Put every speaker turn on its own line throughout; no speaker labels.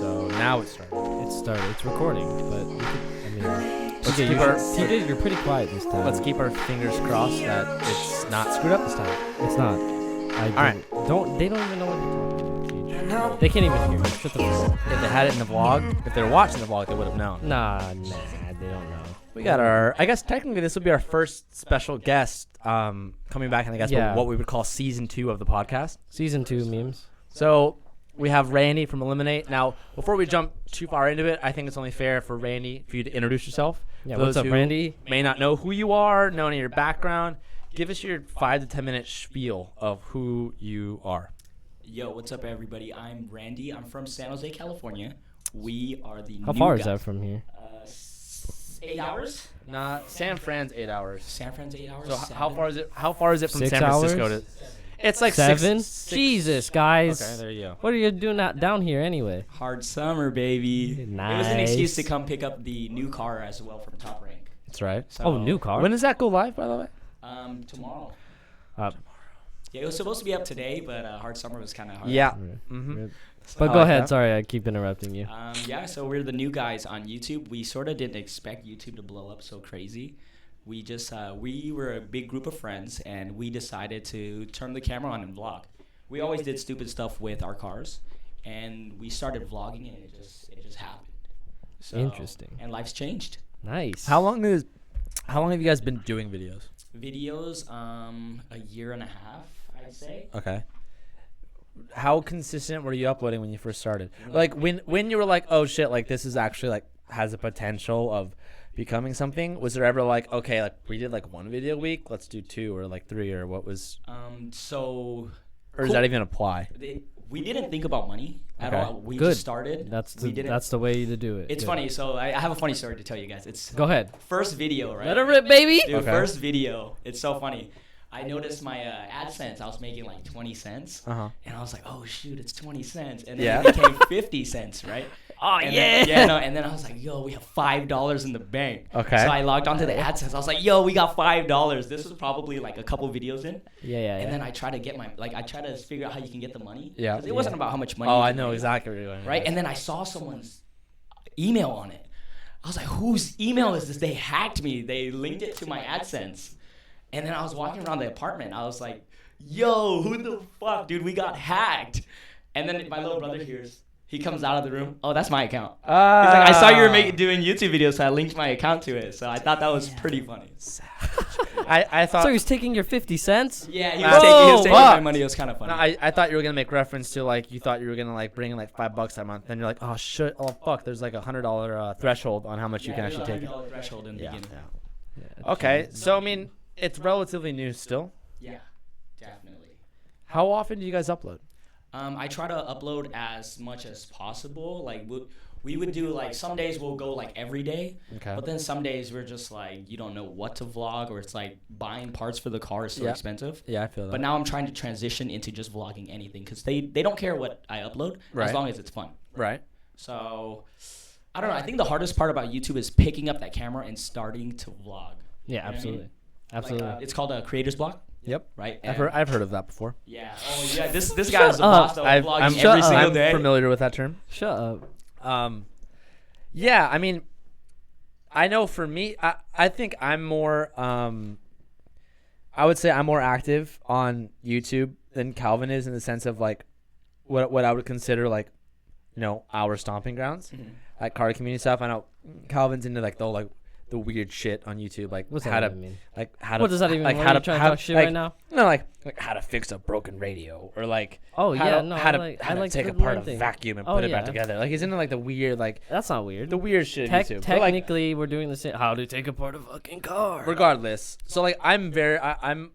So now it started.
It started. It's recording, but we could, I mean,
Let's
okay,
keep our
TJ, you're pretty quiet this time.
let's keep our fingers crossed that it's not screwed up this time.
It's not.
All right.
They don't even know what you're talking about, TJ. They can't even hear you. Shut the fuck up.
If they had it in the vlog, if they were watching the vlog, they would have known.
Nah, they don't know.
We got I guess technically this will be our first special guest coming back, and I guess what we would call season 2 of the podcast.
Season 2 memes.
So we have Randy from Illiminate. Now, before we jump too far into it, I think it's only fair for Randy for you to introduce yourself.
Yeah,
Those
what's up,
who
Randy?
may not know who you are, know any of your background. Give us your 5 to 10 minute spiel of who you are.
Yo, what's up, everybody? I'm Randy. I'm from San Jose, California. We are the
How
new
far
guys.
is that from here?
8 hours.
Not San Fran's 8 hours.
San Fran's 8 hours.
So
seven.
how far is it? How far is it from
6
San Francisco
hours?
to? It's like
7?
six.
Jesus, guys.
Okay, there you go.
What are you doing down here anyway?
Hard summer, baby.
Nice.
It was an excuse to come pick up the new car as well from Top Rank.
That's right.
So,
Oh, new car?
When does that go live, by the way?
Tomorrow.
Uh,
Yeah, it was supposed to be up today, but hard summer was kind of hard.
Yeah.
Rip.
Mm-hmm.
But
I
go
like
ahead.
that.
Sorry, I keep interrupting you.
Yeah, so we're the new guys on YouTube. We sort of didn't expect YouTube to blow up so crazy. We just we were a big group of friends, and we decided to turn the camera on and vlog. We always did stupid stuff with our cars, and we started vlogging, and it just happened. So,
Interesting.
And life's changed.
Nice.
How long have you guys been doing videos?
Videos, a year and a half, I'd say.
Okay. How consistent were you uploading when you first started? Like when you were like, oh shit, like this is actually like has the potential of becoming something. Was there ever like, okay, like we did like 1 video a week, let's do 2 or like 3 or what was?
So.
Or does that even apply?
We didn't think about money at
Okay.
all. We
Good.
just started.
That's
we didn't.
the way to do it.
It's
Good.
funny. So I have a funny story to tell you guys. It's
Go ahead.
first video, right?
Let her rip, baby.
Dude,
Okay.
first video. It's so funny. I noticed my AdSense. I was making like 20 cents.
Uh-huh.
And I was like, oh, shoot, it's 20 cents. And then
Yeah.
it became 50 cents, right?
Oh,
And
yeah.
Then, and then I was like, yo, we have $5 in the bank.
Okay.
So I logged onto the AdSense. I was like, yo, we got $5. This was probably like a couple videos in.
Yeah.
And then I try to get I try to figure out how you can get the money.
Yeah.
'Cause it wasn't about how much money.
Oh,
you
I
can
know
make.
exactly where you're going.
Right? And then I saw someone's email on it. I was like, whose email is this? They hacked me. They linked it to my AdSense. And then I was walking around the apartment. I was like, yo, who the fuck, dude? We got hacked. And then my little brother hears. He comes out of the room. Oh, that's my account. He's like, I saw you were doing YouTube videos, so I linked my account to it. So I thought that was pretty funny.
I thought.
So he's taking your 50 cents?
Yeah, he
Oh,
was taking my
fuck.
money. It was kind of funny.
No, I thought you were gonna make reference to like you thought you were gonna like bring in like $5 that month. Then you're like, oh shit, oh fuck, there's like $100 threshold on how much you can actually take.
$100 threshold in the beginning.
Yeah.
Okay, so I mean, it's relatively new still.
Yeah, definitely.
How often do you guys upload?
I try to upload as much as possible. Like we would do like some days we'll go like every day,
Okay.
but then some days we're just like you don't know what to vlog, or it's like buying parts for the car is so
Yeah.
expensive.
Yeah, I feel that.
But now I'm trying to transition into just vlogging anything because they don't care what I upload
Right.
as long as it's fun.
Right.
So I don't know. I think the hardest part about YouTube is picking up that camera and starting to vlog.
Yeah,
You know what I mean?
absolutely. Absolutely.
Like, it's called a creator's block,
Yep.
right?
I've heard of that before.
Yeah. Oh yeah. This guy is the
up.
boss though.
I'm
Vlogging every single
I'm
day.
familiar with that term.
Shut up.
Yeah, I mean, I know for me, I think I'm more, I would say I'm more active on YouTube than Calvin is in the sense of like what I would consider like, you know, our stomping grounds, like car community stuff. I know Calvin's into like the weird shit on YouTube, like
What's
how
that
to
even mean?
like how to
What does that even
like
mean?
how
Are you
to
trying to
how,
talk shit
like,
right now?
No, like how to fix a broken radio or like
Oh,
how
yeah,
to,
no,
how to,
I like-
how
I
to
like
take
to
apart
learn
a
things.
vacuum and
Oh,
put it back
yeah.
together. Like he's into like the weird like
That's not weird.
the weird shit on YouTube. But, like,
Technically, we're doing the same. How to take apart a fucking car.
regardless, so like I'm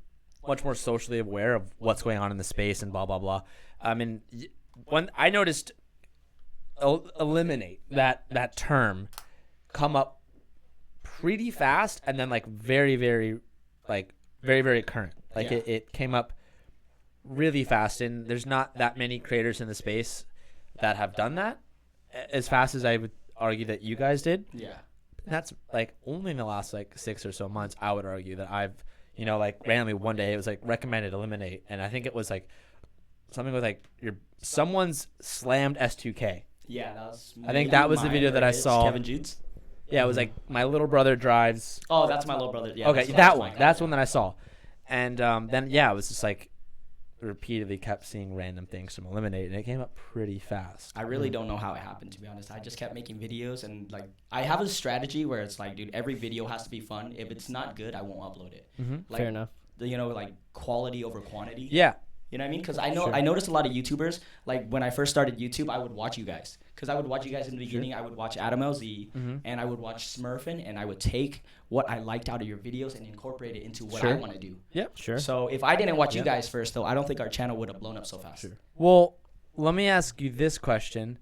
much more socially aware of what's going on in the space and blah blah blah. I mean, when I noticed eliminate that term come up pretty fast and then like very current. Like
Yeah.
it came up really fast, and there's not that many creators in the space that have done that as fast as I would argue that you guys did.
Yeah.
That's like only in the last like 6 or so months I would argue that I've, you know, like randomly one day it was like recommended Illiminate, and I think it was like something with like someone's slammed S2K
Yeah, that was.
I think that was the video that I saw.
Kevin Jude's.
Yeah, it was like my little brother drives.
Oh, that's my little brother. Yeah.
Okay, that one. That's one that I saw. And then it was just like repeatedly kept seeing random things from Illiminate, and it came up pretty fast.
I really don't know how it happened, to be honest. I just kept making videos, and like I have a strategy where it's like, dude, every video has to be fun. If it's not good, I won't upload it. Like,
Fair enough.
Like quality over quantity.
Yeah.
You know what I mean? Because I noticed a lot of YouTubers, like when I first started YouTube, I would watch you guys. Because I would watch you guys in the beginning. I would watch Adam LZ, and I would watch Smurfin, and I would take what I liked out of your videos and incorporate it into what I want to do.
Yep.
Sure.
So if I didn't watch you guys first, though, I don't think our channel would have blown up so fast.
Sure.
Well, let me ask you this question.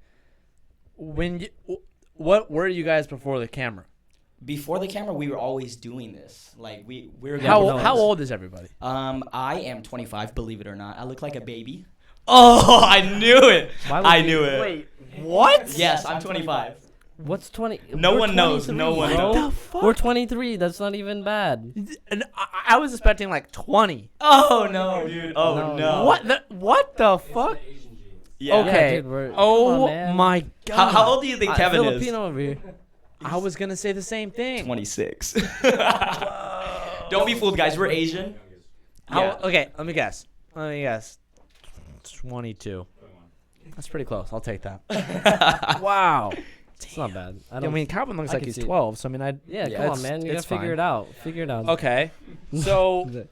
What were you guys before the camera?
Before the camera, we were always doing this. Like we were.
How old is everybody?
I am 25. Believe it or not, I look like a baby. Oh, I knew it. I knew it.
Wait, what?
Yes, I'm 25.
What's 20?
No
We're
one knows.
23,
No one
bro.
knows.
We're 23. That's not even bad.
And I was expecting like 20.
Oh no, dude. Oh no.
What the fuck?
Yeah.
Okay.
Yeah, dude, come
Oh
on, man.
my god.
How old do you think Kevin is?
Filipino over here.
I was gonna say the same thing.
26. Don't be fooled, guys. We're Asian.
Okay, let me guess. 22. That's pretty close. I'll take that. Wow.
It's not bad.
I mean, Calvin looks like
can
he's
see it.
12, so I mean,
Yeah, come
it's-
on, man. You
it's
gotta figure
fine.
it out. Figure it out.
Okay. So, did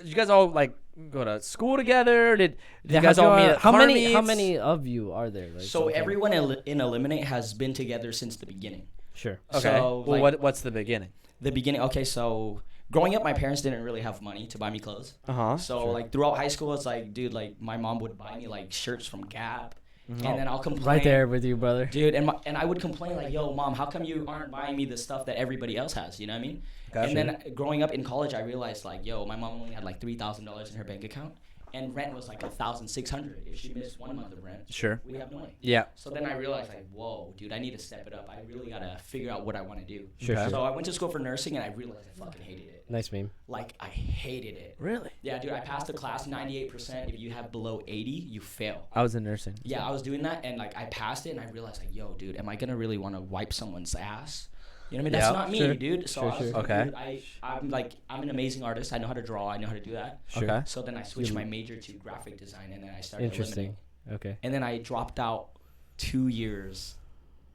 you guys all like go to school together? Did you guys all meet at
how
car
many?
meets?
How many of you are there? Like,
So everyone in Illiminate has been together since the beginning.
Sure.
Okay.
So,
well,
like-
what's the beginning?
The beginning. Okay, so growing up, my parents didn't really have money to buy me clothes. So like throughout high school, it's like, dude, like my mom would buy me like shirts from Gap, and then I'll complain.
Right there with you, brother.
Dude, and I would complain like, yo, mom, how come you aren't buying me the stuff that everybody else has? You know what I mean?
Gotcha.
And then growing up in college, I realized like, yo, my mom only had like $3,000 in her bank account, and rent was like $1,600. If she missed 1 month of rent,
Sure.
we have no money.
Yeah.
So then I realized like, whoa, dude, I need to step it up. I really gotta figure out what I want to do.
Sure,
Okay.
So I went to school for nursing, and I realized I fucking hated it.
Nice meme.
Like I hated it.
Really?
Yeah, dude, I passed the class 98%. If you have below 80, you fail.
I was in nursing.
Yeah, I was doing that, and like I passed it, and I realized like, yo, dude, am I gonna really want to wipe someone's ass? You know what I mean? That's
Yeah,
not me,
sure.
dude. So
Sure,
I was
sure.
like,
Okay.
dude, I'm an amazing artist. I know how to draw. I know how to do that.
Sure.
Okay.
So then I switched my major to graphic design, and then I started
Interesting.
Illiminate.
Okay.
And then I dropped out 2 years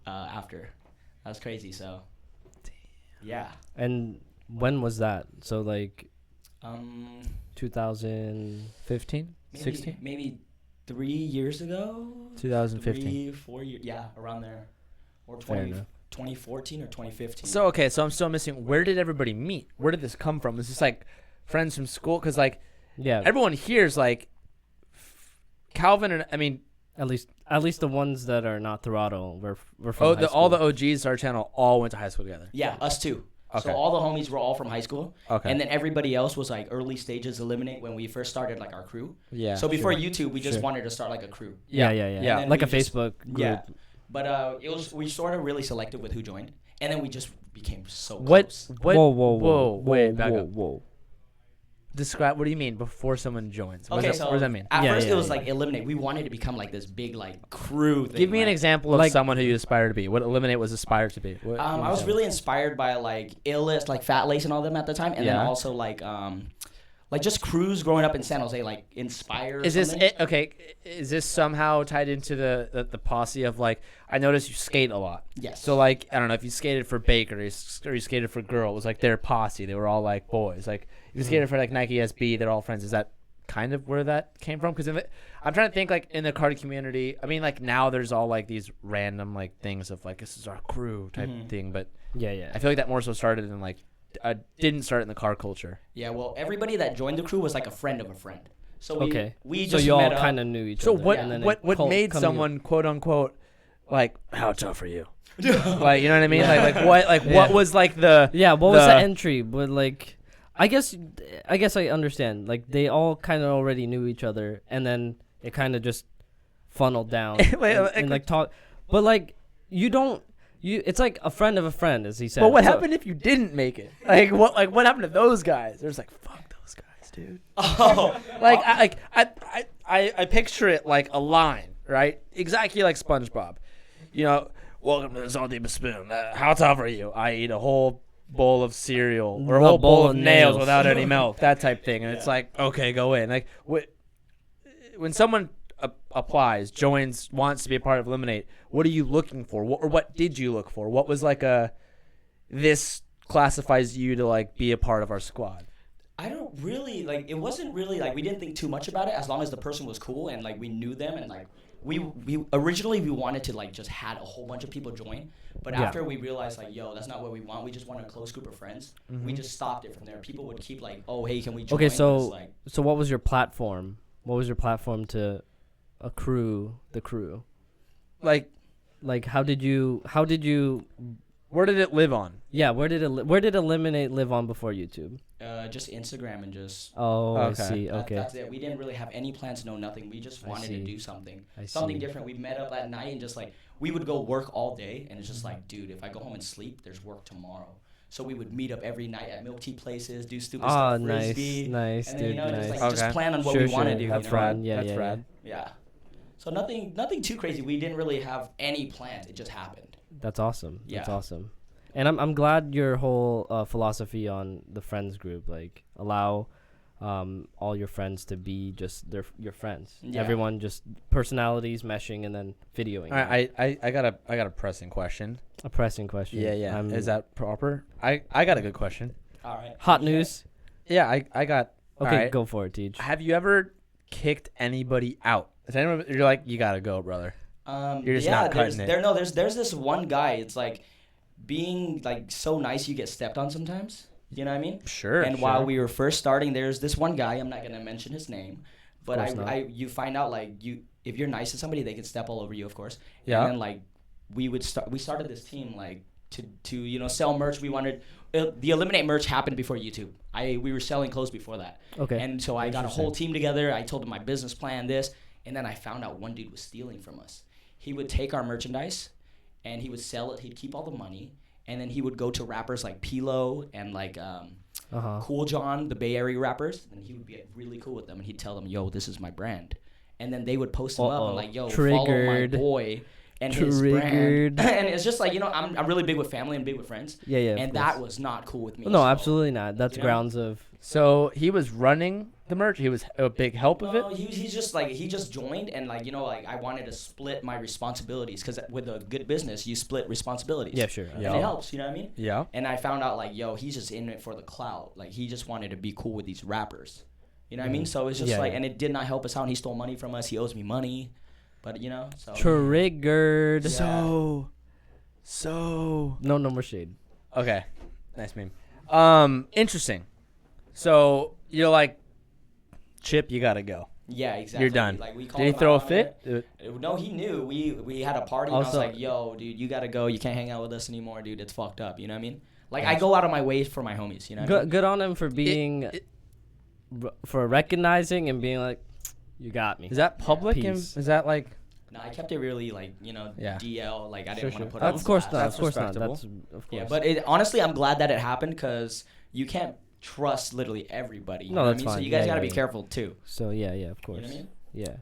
after. That was crazy. So. Yeah.
And when was that? So like
Um.
2015,
Maybe,
16,
maybe 3 years ago.
2015.
3, 4 years. Yeah, around there. Or
Fair enough.
2014 or 2015.
So okay, so I'm still missing. Where did everybody meet? Where did this come from? Is this like friends from school? Because like
Yeah.
everyone here's like Calvin and I mean,
At least the ones that are not Toronto were from high
all the
school.
OGs to our channel all went to high school together.
yeah, us too.
Okay.
So all the homies were all from high school.
Okay.
And then everybody else was like early stages Illiminate when we first started like our crew.
Yeah.
So before
sure.
YouTube, we just
Sure.
wanted to start like a crew.
Yeah.
Yeah.
then
Like
we
a
just-
Facebook group.
Yeah. But we sort of really selected with who joined, and then we just became so
What?
close.
What?
Whoa.
Wait, back up.
Whoa.
Describe. What do you mean before someone joins? What,
Okay,
does that, what does that mean?
At
Yeah,
first
yeah,
it was
yeah.
like Illiminate. We wanted to become like this big like crew thing.
Give me an
right?
example of
Like-
someone who you aspire to be. What Illiminate was aspired to be. What,
I was really inspired by like Illest, like Fat Lace and all them at the time, and then
Yeah.
also like just crews growing up in San Jose, like Inspire. Or
Is this
something.
it? Okay. Is this somehow tied into the posse of like? I noticed you skate a lot.
Yes.
So like I don't know if you skated for Baker or you skated for Girl. It was like their posse. They were all like boys. Like if you skated for like Nike SB, they're all friends. Is that kind of where that came from? Because I'm trying to think like in the card community. I mean like now there's all like these random like things of like this is our crew type thing. But
Yeah.
I feel like that more so started in like didn't start in the car culture.
Yeah, well, everybody that joined the crew was like a friend of a friend. So we
so
just
you all
met up.
kind of knew each
So
other.
what
and then
what
it
made
come
someone quote unquote like how tough are you? Like you know what I mean? Like what was like the
Yeah, what was the entry? But like, I guess I understand. Like they all kind of already knew each other, and then it kind of just funneled down and like talk. But like it's like a friend of a friend, as he said.
But what
So-
happened if you didn't make it? What happened to those guys? There's like fuck those guys, dude.
Oh,
I picture it like a line right? Exactly like SpongeBob. You know, welcome to the Salty Spoon. How tough are you? I eat a whole bowl of cereal or a whole bowl of nails without any milk, that type thing. And it's like, okay, go in. Like when someone applies, joins, wants to be a part of Illiminate, what are you looking for? What did you look for? What was like this classifies you to like be a part of our squad?
I don't really like. It wasn't really like we didn't think too much about it as long as the person was cool and like we knew them and like we originally we wanted to like just had a whole bunch of people join, but after we realized like that's not what we want. We just want a close group of friends. We just stopped it from there. People would keep like, oh hey, can we join?
Okay, so what was your platform? What was your platform to accrue the crew? Like how did you?
Where did it live on?
Yeah, where did Illiminate live on before YouTube?
Just Instagram and just.
Oh, okay. I see. Okay.
That's it. We didn't really have any plans, no nothing. We just wanted to do something different. We met up at night and just like we would go work all day, and it's just like, dude, if I go home and sleep, there's work tomorrow. So we would meet up every night at milk tea places, do stupid stuff, frisbee,
nice,
and then
nice.
just plan on what we want to do.
That's rad.
That's
rad.
Yeah. So nothing too crazy. We didn't really have any plans. It just happened.
That's awesome.
Yeah.
That's awesome. And I'm glad your whole philosophy on the friends group, like allow all your friends to be just your friends. Yeah. Everyone just personalities meshing and then videoing.
All right, I got a pressing question.
A pressing question.
Yeah. Is that proper? I got a good question.
All right.
Hot news.
Yeah, I got.
Okay,
right.
Go for it, Teej.
Have you ever kicked anybody out? Is anyone you're like you gotta go, brother? You're just not cutting it.
There's this one guy. It's like being like so nice you get stepped on sometimes. You know what I mean?
Sure.
And while we were first starting, there's this one guy. I'm not gonna mention his name, but you find out like if you're nice to somebody, they can step all over you, of course.
Yeah.
And then like we started this team like to sell merch. We wanted the Illiminate merch happened before YouTube. We were selling clothes before that.
Okay.
And so I got a whole team together. I told them my business plan, and then I found out one dude was stealing from us. He would take our merchandise and he would sell it. He'd keep all the money, and then he would go to rappers like Pilo and like Cool John, the Bay Area rappers, and he would be really cool with them, and he'd tell them, yo, this is my brand. And then they would post him up and like, yo, follow my boy and his brand. And it's just like, I'm really big with family and big with friends.
Yeah.
And that was not cool with me.
No, absolutely not. That's grounds of.
So he was running the merch. He was a big help of it.
He's just like he just joined, and like I wanted to split my responsibilities because with a good business you split responsibilities.
Yeah, sure.
And it helps. You know what I mean?
Yeah.
And I found out like he's just in it for the clout. Like he just wanted to be cool with these rappers. You know what I mean? So it's just and it did not help us out. And he stole money from us. He owes me money, but so
triggered.
So
no more shade.
Okay, nice meme. Interesting. So you're like, Chip, you gotta go.
Yeah, exactly.
You're done.
Like,
did he throw a fit?
No, he knew. We had a party, and I was like, yo, dude, you gotta go. You can't hang out with us anymore, dude. It's fucked up. You know what I mean? Like, I go out of my way for my homies. You know what I mean?
Good on him for being, for recognizing and being like, you got me.
Is that public? Is that like...
No, I kept it really like, DL. Like, I didn't want to put it
on.
Of course not.
Of course not. That's, of course.
Yeah, but honestly, I'm glad that it happened because you can't trust literally everybody. You know
that's
what I mean?
fine.
So you guys gotta be careful too.
So yeah, of course.
You know what I mean?
Yeah.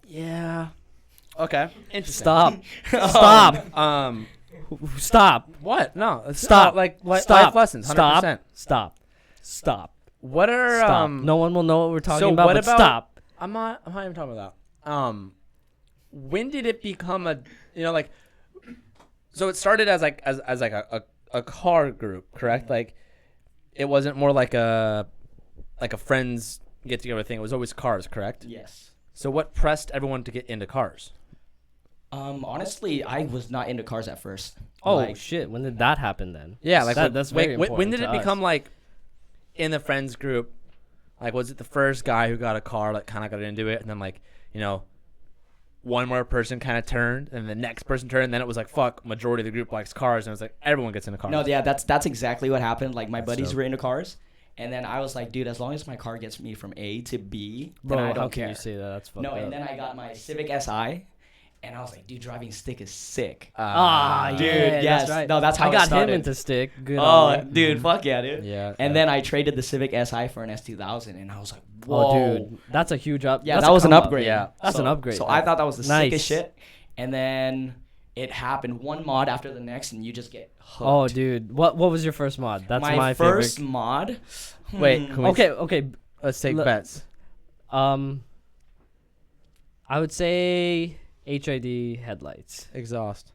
Yeah. Okay. Interesting.
Stop. Stop.
What? No.
Stop.
Like
stop.
Life lessons. 100%.
Stop.
What are
Stop. No one will know what we're talking
so
about.
What
but
about,
stop.
I'm not even talking about that. When did it become a like? So it started as like a car group, correct? Like, it wasn't more like a friends get together thing. It was always cars, correct?
Yes.
So what pressed everyone to get into cars?
Honestly, I was not into cars at first.
Oh shit! When did that happen then?
Yeah, like
that's very important.
When did it become like in the friends group? Like, was it the first guy who got a car, like, kind of got into it, and then like one more person kind of turned, and the next person turned, and then it was like, fuck, majority of the group likes cars, and it was like everyone gets into cars.
No, yeah, that's exactly what happened. Like, my buddies were into cars, and then I was like, dude, as long as my car gets me from A to B, then I don't care.
How can you say that? That's fucked up.
And then I got my Civic Si, And I was like, dude, driving stick is sick.
Dude,
Dude,
yeah,
yes.
that's right.
No, that's how
I
it
got
started.
him into stick. Good
Oh,
on me.
dude, fuck yeah, dude.
Yeah.
And then I traded the Civic Si for an S2000, and I was like, whoa.
Oh, dude, that's a huge up.
Yeah,
that's
that
a
was an
come up.
upgrade.
Yeah.
That's an upgrade.
So I thought that was the
Nice.
sickest shit. And then it happened one mod after the next, and you just get hooked.
Oh, dude, what was your first mod? That's my
first
favorite.
mod.
Wait, can we
Okay.
let's take bets.
I would say HID headlights.
Exhaust.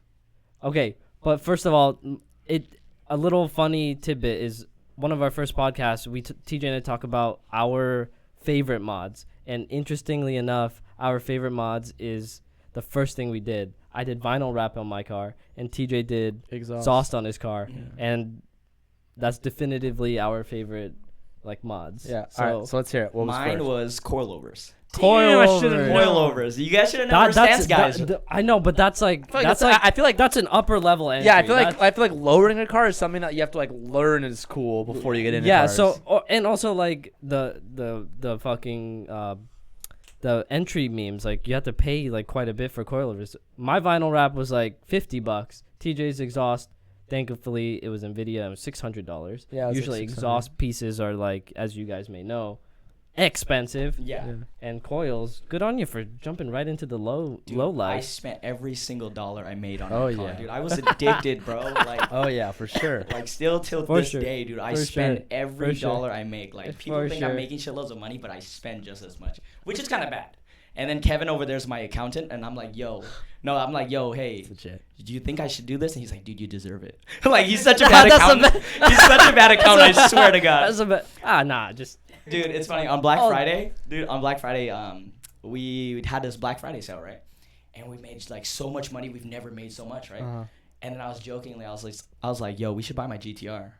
Okay, but first of all, a little funny tidbit is one of our first podcasts. TJ and I talk about our favorite mods, and interestingly enough, our favorite mods is the first thing we did. I did vinyl wrap on my car, and TJ did exhaust on his car, and that's definitively our favorite mods.
Yeah. All right. So let's hear it. What was
Mine
first?
was coilovers.
Coilovers.
You guys should have never stance guys.
I know, but that's
I feel like
that's an upper level entry.
yeah. I feel like lowering a car is something that you have to learn is cool before you get into cars.
So and also the fucking the entry memes, you have to pay quite a bit for coilovers. My vinyl wrap was $50. TJ's exhaust, thankfully it was NVIDIA, it was $600.
Yeah, it was
usually exhaust pieces are as you guys may know, expensive.
Yeah.
And coils, good on you for jumping right into the low
I
life.
spent every single dollar I made on
Oh,
that car,
yeah.
dude. I was addicted, bro.
Oh yeah, for sure.
Still till
For
this
sure.
day, dude. I
For
spend
sure.
every
For sure.
dollar I make. People
For
think
sure.
I'm making shitloads of money, but I spend just as much, which is kind of bad. And then Kevin over there's my accountant, and I'm like, yo, hey, do you think I should do this? And he's like, dude, you deserve it. He's such a bad accountant. He's such a bad accountant. I swear to God.
Just.
Dude, it's funny. On Black Friday, we had this Black Friday sale, right? And we made so much money. We've never made so much, right? And then I was jokingly, I was like, yo, we should buy my GTR.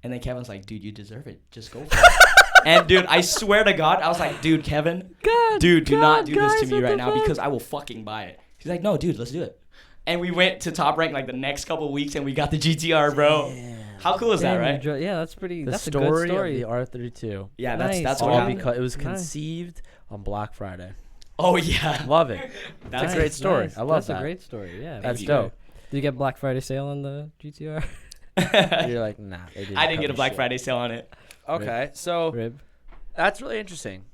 And then Kevin's like, dude, you deserve it. Just go for it. And dude, I swear to God, I was like, dude, Kevin, do not do this to me right now because I will fucking buy it. He's like, no, dude, let's do it. And we went to Top Rank the next couple of weeks, and we got the GTR, bro.
Damn.
How cool is that, right?
Yeah, that's pretty.
The
that's
story,
a good story.
of the R32.
Yeah,
Nice.
that's what
All
happened.
because it was
Nice.
conceived on Black Friday.
Oh yeah,
Love it. That's a great story.
Nice.
I love
That's
that.
a great story. Yeah,
That's
you.
dope.
Did you get Black Friday sale on the GTR?
You're like, nah. They didn't
I didn't get a
cover
Black
shit.
Friday sale on it.
Okay, so
Rib.
that's really interesting.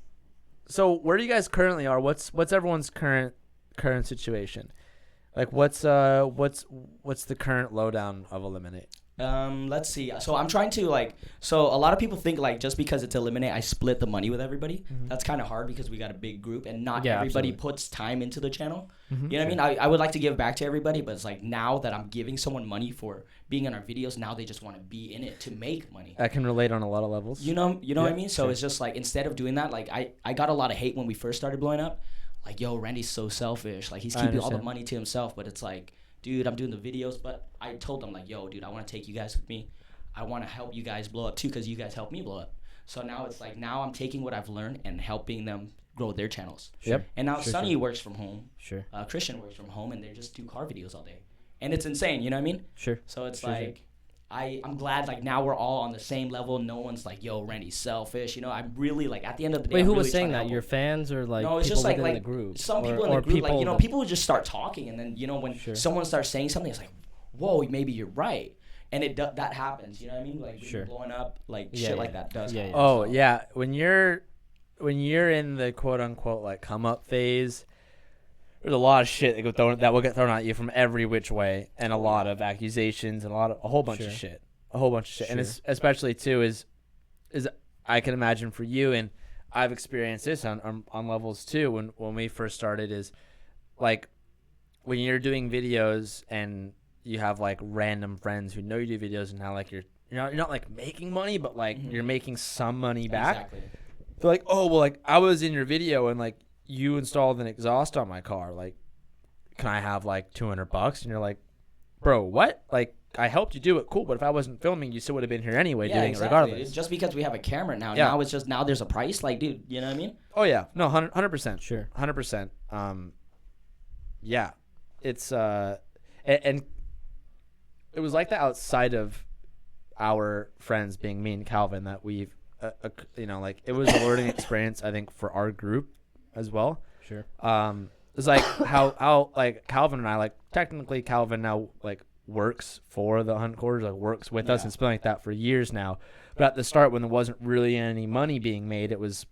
So where do you guys currently are? What's everyone's current situation? What's the current lowdown of Illiminate?
Let's see. So I'm trying to so a lot of people think just because it's Illiminate, I split the money with everybody. That's kind of hard because we got a big group and not everybody puts time into the channel. You know what I mean? I would like to give back to everybody, but it's now that I'm giving someone money for being in our videos, now they just want to be in it to make money.
I can relate on a lot of levels.
You know what I mean? So it's just instead of doing that, I got a lot of hate when we first started blowing up. Yo, Randy's so selfish. He's keeping all the money to himself, but it's dude, I'm doing the videos, but I told them yo, dude, I want to take you guys with me. I want to help you guys blow up too, because you guys helped me blow up. So now it's now I'm taking what I've learned and helping them grow their channels.
Yep.
And now Sonny works from home.
Sure.
Christian works from home, and they just do car videos all day. And it's insane, you know what I mean?
Sure.
So it's I'm glad now we're all on the same level. No one's yo, Randy's selfish. I'm really at the end of the day.
Wait,
I'm
who
really
was saying
trying to
that?
help
Your
them.
fans or
No, it's
people
just
within the group?
Some people in
or
the group,
people
people would just start talking, and then when someone starts saying something, it's whoa, maybe you're right, and that happens. You know what I mean? When you're blowing up, shit like that does. happen.
Oh yeah, when you're in the quote unquote come up phase, there's a lot of shit that will get thrown at you from every which way, and a lot of accusations and a whole bunch of shit. And it's especially too is I can imagine for you, and I've experienced this on levels too. When we first started, is when you're doing videos and you have random friends who know you do videos, and now you're not making money, but you're making some money back.
Exactly.
They're oh well, I was in your video and you installed an exhaust on my car. Can I have $200? And you're like, bro, what? I helped you do it, cool. But if I wasn't filming, you still would have been here anyway, doing it regardless.
Just because we have a camera now,
Yeah.
now it's just there's a price. Dude, you know what I mean?
Oh yeah, no, 100%,
Sure,
100%. Yeah, it's and it was like that outside of our friends being me and Calvin that we've it was a learning experience, I think, for our group as well.
sure.
it's like how like Calvin and I, like technically Calvin now like works for the Hunt Quarters, like works with us, and it's been like that for years now. But at the start, when there wasn't really any money being made, it was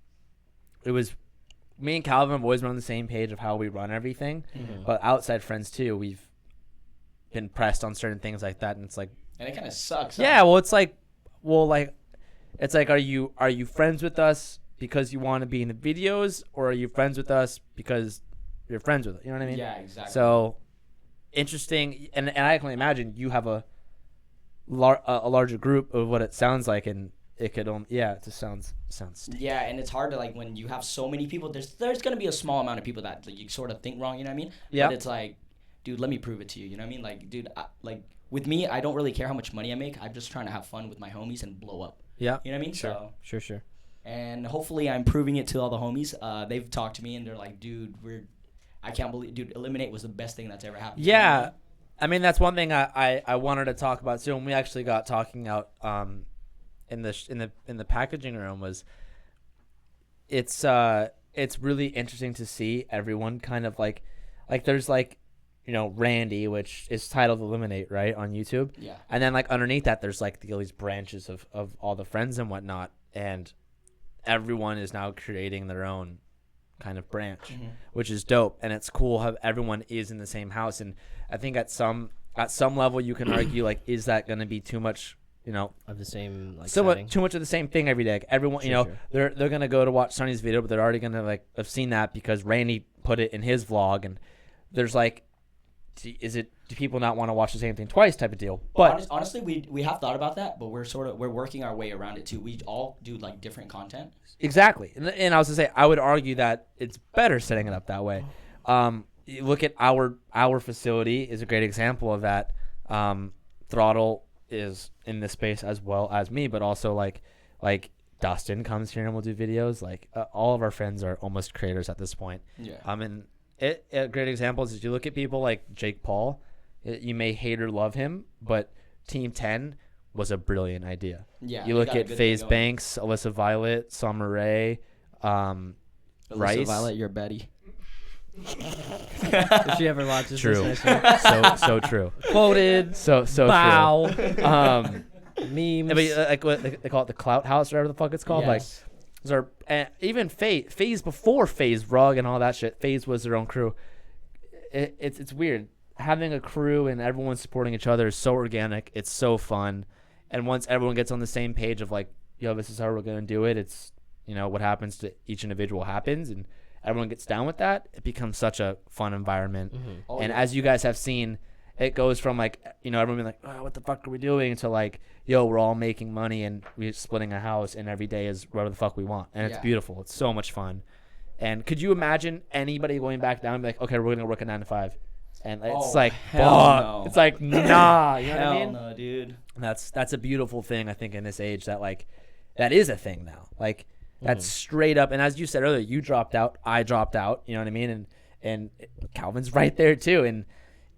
me and Calvin have always been on the same page of how we run everything. But outside friends too, we've been pressed on certain things like that, and it's like,
and it kind of sucks.
Yeah, well, it's like, are you friends with us because you want to be in the videos, or are you friends with us because you're friends with us? You know what I mean?
Yeah, exactly.
So interesting, and I can imagine you have a larger group of what it sounds like, and it could it just sounds stupid.
Yeah, and it's hard to, like, when you have so many people, there's gonna be a small amount of people that you sort of think wrong, you know what I mean?
Yeah.
But it's like, dude, let me prove it to you, you know what I mean? Like, dude, with me, I don't really care how much money I make. I'm just trying to have fun with my homies and blow up.
Yeah.
You know what I mean?
Sure.
So,
Sure.
and hopefully I'm proving it to all the homies. They've talked to me and they're like, dude, I can't believe, dude, Illiminate was the best thing that's ever happened.
Yeah.
To me.
I mean, that's one thing I wanted to talk about too. And we actually got talking out in the packaging room was it's really interesting to see everyone kind of like there's like, you know, Randy, which is titled Illiminate, right, on YouTube.
Yeah.
And then like underneath that, there's like all these branches of all the friends and whatnot, and everyone is now creating their own kind of branch, which is dope, and it's cool how everyone is in the same house. And I think at some level you can argue, like, is that going to be too much, you know,
Of the same, like,
somewhat
setting.
too much of the same thing every day? Like, everyone, you know,
Sure.
they're going to go to watch Sonny's video, but they're already going to like have seen that because Randy put it in his vlog, and there's like, do people not want to watch the same thing twice type of deal? But
honestly, we have thought about that, but we're working our way around it too. We all do like different content.
exactly, and I was gonna say, I would argue that it's better setting it up that way. You look at our facility is a great example of that. Throttle is in this space as well as me, but also like Dustin comes here and we'll do videos. Like all of our friends are almost creators at this point.
Yeah.
And a great example is if you look at people like Jake Paul, you may hate or love him, but Team 10 was a brilliant idea.
Yeah.
You look at FaZe Banks, Alyssa Violet, Summer Rae,
Alyssa
Rice.
Violet, you're Betty.
If she ever watches
True.
this,
so true.
quoted.
So
Bow.
true.
Memes.
Like what they call it, the Clout House, or whatever the fuck it's called.
Yes.
Like, those are even FaZe before FaZe Rug and all that shit. FaZe was their own crew. It's weird having a crew and everyone supporting each other is so organic. It's so fun, and once everyone gets on the same page of like, yo, this is how we're gonna do it. It's, you know, what happens to each individual happens, and everyone gets down with that. It becomes such a fun environment.
Oh,
and
yeah.
as you guys have seen, it goes from like, you know, everyone being like, oh, what the fuck are we doing, to like, yo, we're all making money and we're splitting a house and every day is whatever the fuck we want. And it's
Yeah.
beautiful. It's so much fun. And could you imagine anybody going back down and be like, okay, we're gonna work a 9 to 5, and it's like,
hell
fuck.
no.
It's like, nah, you know
Hell
what I mean?
no, dude.
And that's a beautiful thing, I think, in this age, that like that is a thing now. Like that's straight up. And as you said earlier, you dropped out, I dropped out. You know what I mean? And Calvin's right there too. And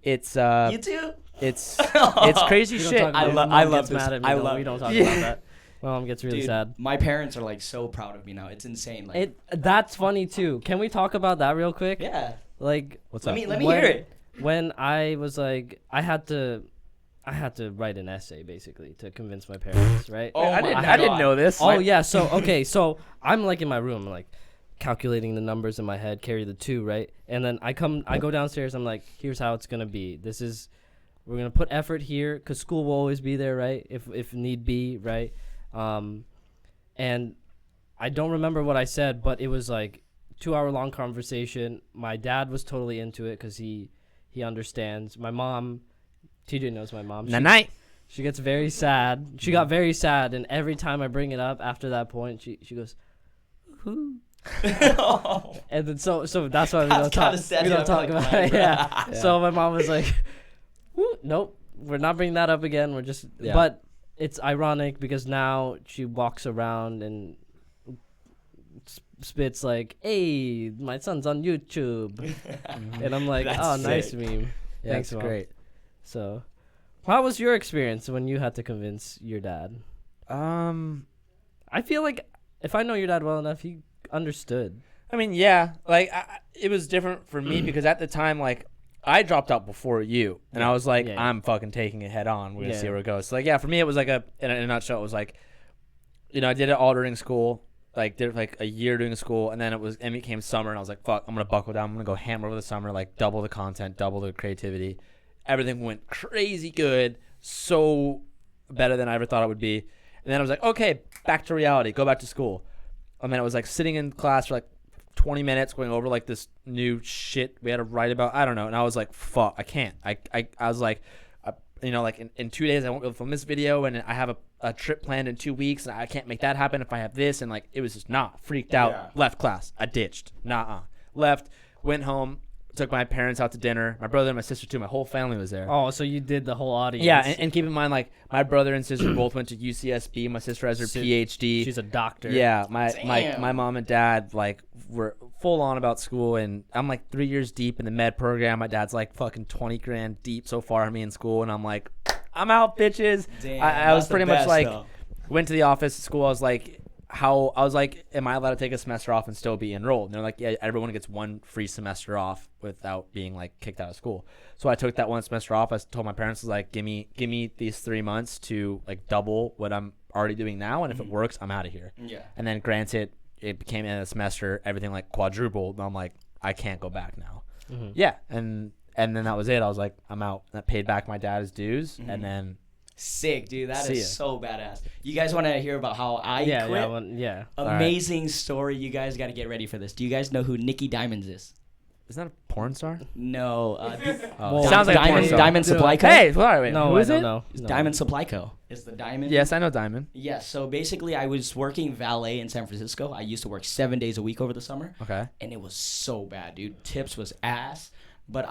it's
You too.
it's crazy
We don't
shit.
talk about it.
I
Mom
love
gets
this.
mad at me,
I
though.
love
We don't
it.
talk
Yeah.
about that. My mom gets really
Dude,
sad.
my parents are like so proud of me now. It's insane. Like,
That's funny too. Can we talk about that real quick?
yeah.
Like,
What's
Let
up?
me let me
when-
hear it.
when I was like, I had to write an essay basically to convince my parents, right?
Oh
I
my
didn't
God.
know this.
Oh yeah, so okay, so I'm like in my room, like calculating the numbers in my head, carry the 2, right? And then I go downstairs. I'm like, here's how it's gonna be. We're gonna put effort here, cause school will always be there, right? If need be, right? And I don't remember what I said, but it was like 2-hour long conversation. My dad was totally into it, cause he understands. My mom, TJ knows my mom.
Night.
She gets very sad. She got very sad, and every time I bring it up after that point, she goes, "Who?" And then so that's why we don't talk. We don't talk about it. Yeah. So my mom was like, "Woo, nope, we're not bringing that up again. We're just."
Yeah.
But it's ironic because now she walks around and spits like, "Hey, my son's on YouTube," and I'm like,
That's
"Oh, nice
sick.
meme."
Yeah,
Thanks,
it's
Mom.
great.
So, how was your experience when you had to convince your dad? I feel like if I know your dad well enough, he understood.
I mean, yeah, like it was different for me because at the time, like I dropped out before you, and I was like, I'm fucking taking it head on. We're gonna see where it goes. So like, yeah, for me, it was like in a nutshell, it was like, I did it all during school. Like did like a year doing school, and then it became summer, and I was like, fuck, I'm gonna buckle down. I'm gonna go hammer over the summer, like double the content, double the creativity. Everything went crazy good, so better than I ever thought it would be. And then I was like, okay, back to reality, go back to school. And then it was like sitting in class for like 20 minutes going over like this new shit we had to write about. I don't know. And I was like, fuck, I can't. I was like, like in 2 days I won't be able to film this video, and I have a trip planned in 2 weeks, and I can't make that happen if I have this. And like, it was just freaked out. Left class. I ditched. Left, went home, took my parents out to dinner. My brother and my sister too. My whole family was there.
Oh, so you did the whole audience.
Yeah, and keep in mind, like, my brother and sister both went to UCSB. My sister has her PhD.
She's a doctor.
Yeah, my mom and dad, like, were full on about school, and I'm, like, 3 years deep in the med program. My dad's, like, fucking 20 grand deep so far on me in school, and I'm like, I'm out, bitches.
Damn,
I was pretty much, like,
though.
went to the office at school. I was like, am I allowed to take a semester off and still be enrolled? And they're like, yeah, everyone gets one free semester off without being like kicked out of school. So I took that one semester off. I told my parents, like, give me these 3 months to like double what I'm already doing now, and if it works, I'm out of here.
Yeah.
And then granted, it became in a semester, everything like quadrupled, and I'm like, I can't go back now. Yeah, and then that was it. I was like, I'm out. And I paid back my dad's dues, and then.
Sick, dude. That is so badass. You guys want to hear about how I quit?
Yeah.
Amazing story. You guys got to get ready for this. Do you guys know who Nicky Diamonds is?
Isn't that a porn star?
No.
Sounds like a porn star.
Diamond Supply Co.
Hey, wait,
no,
who is it?
No.
Diamond Supply Co. Is the Diamond?
Yes, I know Diamond.
Yeah, so basically I was working valet in San Francisco. I used to work 7 days a week over the summer.
Okay.
And it was so bad, dude. Tips was ass. But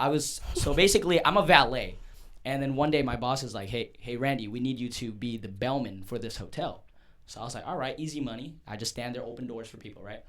basically I'm a valet. And then one day my boss is like, hey, Randy, we need you to be the bellman for this hotel. So I was like, all right, easy money. I just stand there, open doors for people, right?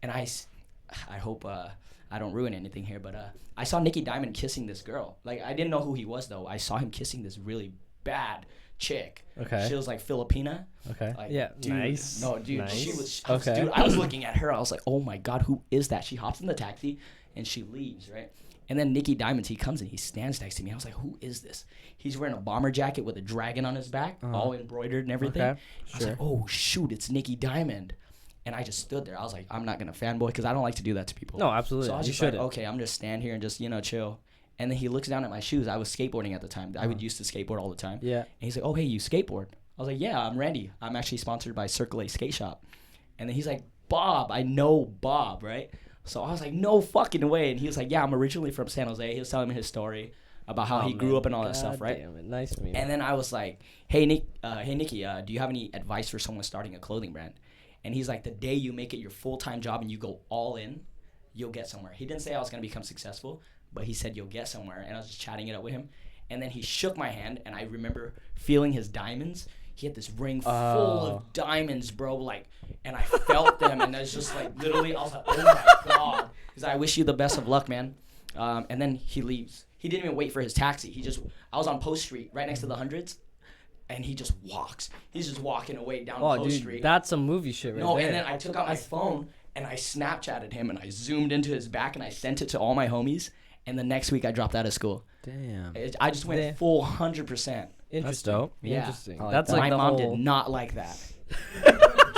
And I hope I don't ruin anything here, but I saw Nicky Diamond kissing this girl. Like, I didn't know who he was, though. I saw him kissing this really bad chick.
Okay.
She was like Filipina.
Okay.
Like,
Yeah.
dude,
Nice.
No, dude.
Nice.
She was.
Okay.
Dude, I was looking at her. I was like, oh my god, who is that? She hops in the taxi and she leaves, right? And then Nicky Diamonds, he comes and he stands next to me. I was like, who is this? He's wearing a bomber jacket with a dragon on his back, all embroidered and everything.
Okay.
I was like, oh shoot, it's Nicky Diamond. And I just stood there. I was like, I'm not gonna fanboy because I don't like to do that to people.
No, absolutely.
So I was
You
just like,
shouldn't.
okay, I'm just stand here and just chill. And then he looks down at my shoes. I was skateboarding at the time. I would used to skateboard all the time.
Yeah.
And he's like, oh hey, you skateboard? I was like, yeah, I'm Randy. I'm actually sponsored by Circle A Skate Shop. And then he's like, Bob, I know Bob, right? So I was like, no fucking way. And he was like, yeah, I'm originally from San Jose. He was telling me his story about how he grew up and all that stuff, right?
Damn it. Nice meeting.
And then I was like, hey, Nicky, do you have any advice for someone starting a clothing brand? And he's like, the day you make it your full-time job and you go all in, you'll get somewhere. He didn't say I was going to become successful, but he said you'll get somewhere. And I was just chatting it up with him. And then he shook my hand, and I remember feeling his diamonds. He had this ring full of diamonds, bro, like, and I felt them, and I was just like, literally, I was like, oh my god, because I wish you the best of luck, man. And then he leaves. He didn't even wait for his taxi. I was on Post Street, right next to the Hundreds, and he just walks. He's just walking away down Post Street.
That's some movie shit right there.
And then I took out my phone, and I Snapchatted him, and I zoomed into his back, and I sent it to all my homies, and the next week I dropped out of school.
Damn.
I just went full 100%.
That's dope.
Yeah.
Interesting.
Like
That's
that.
like
My
the
mom
whole...
did not like that.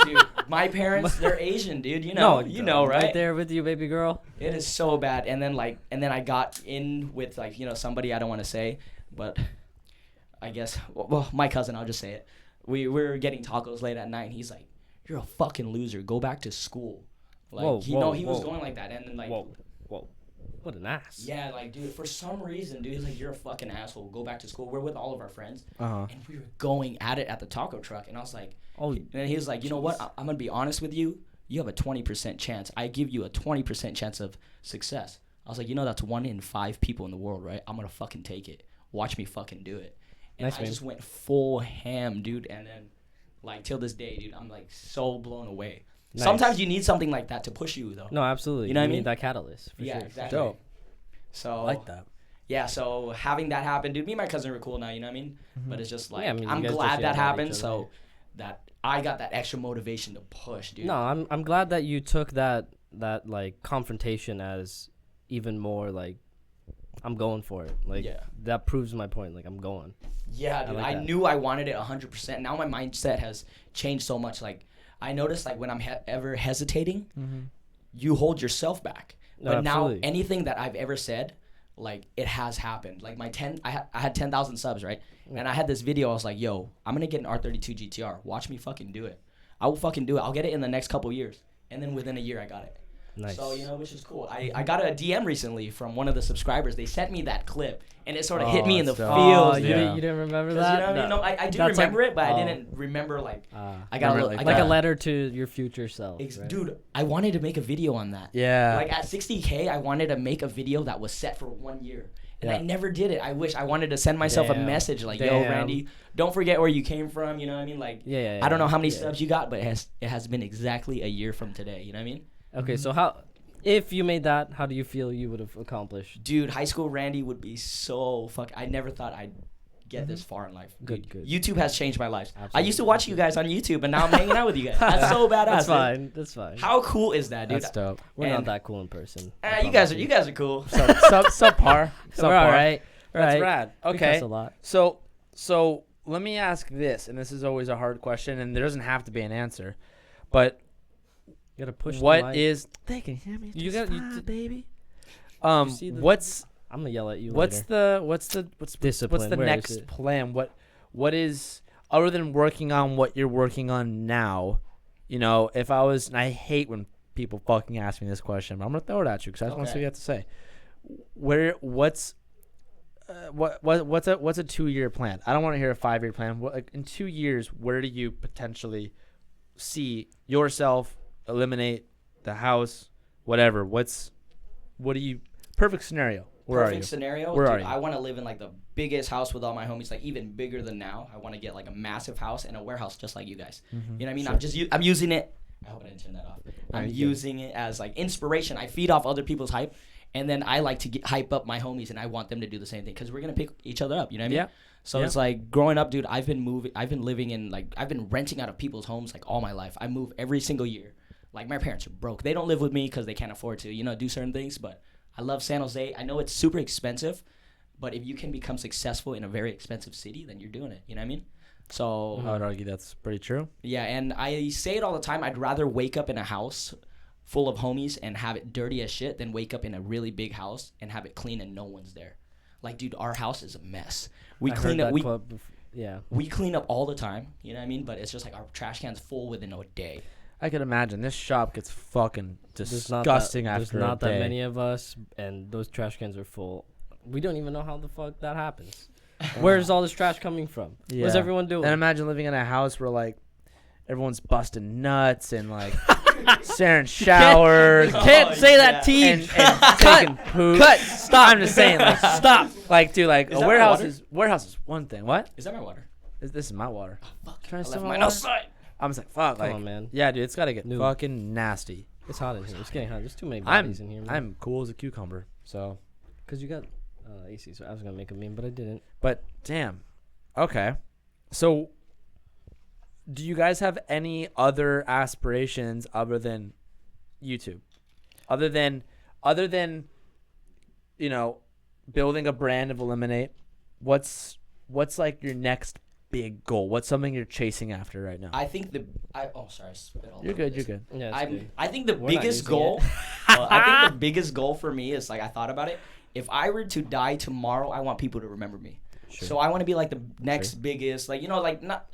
Dude, my parents, they're Asian, dude. You know, right?
Right there with you, baby girl.
It is so bad. And then I got in with somebody I don't want to say, but I guess my cousin, I'll just say it. We were getting tacos late at night, and he's like, "You're a fucking loser. Go back to school." Like he was going like that, and then like.
Whoa. What an ass.
Yeah, like, dude, for some reason, dude, he's like, you're a fucking asshole. Go back to school. We're with all of our friends. And we were going at it at the taco truck. And I was like, and he was like, you know what? I'm going to be honest with you. You have a 20% chance. I give you a 20% chance of success. I was like, that's 1 in 5 people in the world, right? I'm going to fucking take it. Watch me fucking do it. And I just went full ham, dude. And then, like, till this day, dude, I'm, like, so blown away. Nice. Sometimes you need something like that to push you, though.
No, absolutely.
You know what I
mean?
mean?
That catalyst. For sure.
Exactly.
Dope.
So
I like that.
Yeah, so having that happen, dude, me and my cousin were cool now, you know what I mean? But it's just like, I'm
you guys
glad
just
that
yelled at
happened,
each other.
so that I got that extra motivation to push, dude.
No, I'm glad that you took that that like confrontation as even more like I'm going for it. Like that proves my point. Like I'm going.
Yeah, dude. I knew I wanted it 100%. Now my mindset has changed so much. Like I noticed like when I'm ever hesitating, you hold yourself back.
No,
but
absolutely.
now anything that I've ever said, like it has happened. Like I had 10,000 subs, right? And I had this video. I was like, yo, I'm gonna get an R32 GTR. Watch me fucking do it. I will fucking do it. I'll get it in the next couple years. And then within a year, I got it.
Nice.
So, which is cool. I got a DM recently from one of the subscribers. They sent me that clip, and it sort of hit me in the feels.
Oh, you didn't remember that?
I do remember it, but I didn't remember, like, I got
a letter to your future self. Right?
Dude, I wanted to make a video on that.
Yeah.
Like, at 60K, I wanted to make a video that was set for 1 year. And I never did it. I wish I wanted to send myself a message like, yo, Randy, don't forget where you came from. You know what I mean? Like, I don't know how many subs you got, but it has been exactly a year from today. You know what I mean?
Okay, so if you made that, how do you feel you would have accomplished?
Dude, high school Randy would be so I never thought I'd get this far in life.
Good.
YouTube has changed my life.
Absolutely.
I used to watch you guys on YouTube, and now I'm hanging out with you guys. That's so badass.
That's fine.
How cool is that, dude?
That's dope.
We're not that cool in person.
You guys are cool.
Subpar.
We're all right.
That's rad. Okay.
That's a lot.
So let me ask this, and this is always a hard question, and there doesn't have to be an answer, but
you gotta push.
What is? They can hear me.
You got baby.
What's?
I'm gonna yell at you.
What's
later.
What's
discipline?
What's the
Where
next plan? What is other than working on what you're working on now? If I was, and I hate when people fucking ask me this question, but I'm gonna throw it at you because I just want to see what you have to say. What's a 2-year plan? I don't want to hear a 5-year plan. In 2 years, where do you potentially see yourself? Illiminate the house, whatever. What do you? Perfect scenario. Where are you?
Scenario.
Where
dude,
are you?
I want to live in like the biggest house with all my homies, like even bigger than now. I want to get like a massive house and a warehouse just like you guys. You know what I mean?
Sure.
I'm using it. I hope I didn't turn that off. I'm using it as like inspiration. I feed off other people's hype, and then I like to hype up my homies, and I want them to do the same thing because we're gonna pick each other up. You know what I mean? So it's like growing up, dude. I've been living in I've been renting out of people's homes like all my life. I move every single year. Like, my parents are broke. They don't live with me because they can't afford to, do certain things. But I love San Jose. I know it's super expensive. But if you can become successful in a very expensive city, then you're doing it. You know what I mean? So
I would argue that's pretty true.
Yeah, and I say it all the time. I'd rather wake up in a house full of homies and have it dirty as shit than wake up in a really big house and have it clean and no one's there. Like, dude, our house is a mess. We clean up. We clean up all the time. You know what I mean? But it's just like our trash can's full within a day.
I could imagine this shop gets fucking disgusting after a day.
There's not that many of us, and those trash cans are full. We don't even know how the fuck that happens. Where's all this trash coming from?
Yeah.
What's everyone doing?
And imagine living in a house where like everyone's busting nuts and like sharing showers.
Can't say that, T.
And taking poop.
Cut. Stop.
I'm just saying, like, stop. Like, dude, like a warehouse is one thing. What?
Is that my water?
This is my water.
Oh, fuck.
Trying to
I left
steal
mine
my
outside.
I'm just like, fuck.
Come on, man.
Yeah, dude, it's gotta get fucking nasty.
It's hot in here. It's getting hot. There's too many bodies in here, man.
I'm cool as a cucumber. So.
Because you got AC, so I was gonna make a meme, but I didn't.
But damn. Okay. So, do you guys have any other aspirations other than YouTube? Other than building a brand of Illiminate, what's like your next big goal? What's something you're chasing after right now?
I think sorry, I spit all
You're
over
good.
this.
You're good.
Yeah,
I think the biggest goal. I think the biggest goal for me is like I thought about it. If I were to die tomorrow, I want people to remember me.
Sure.
So I want to be like the next biggest, like not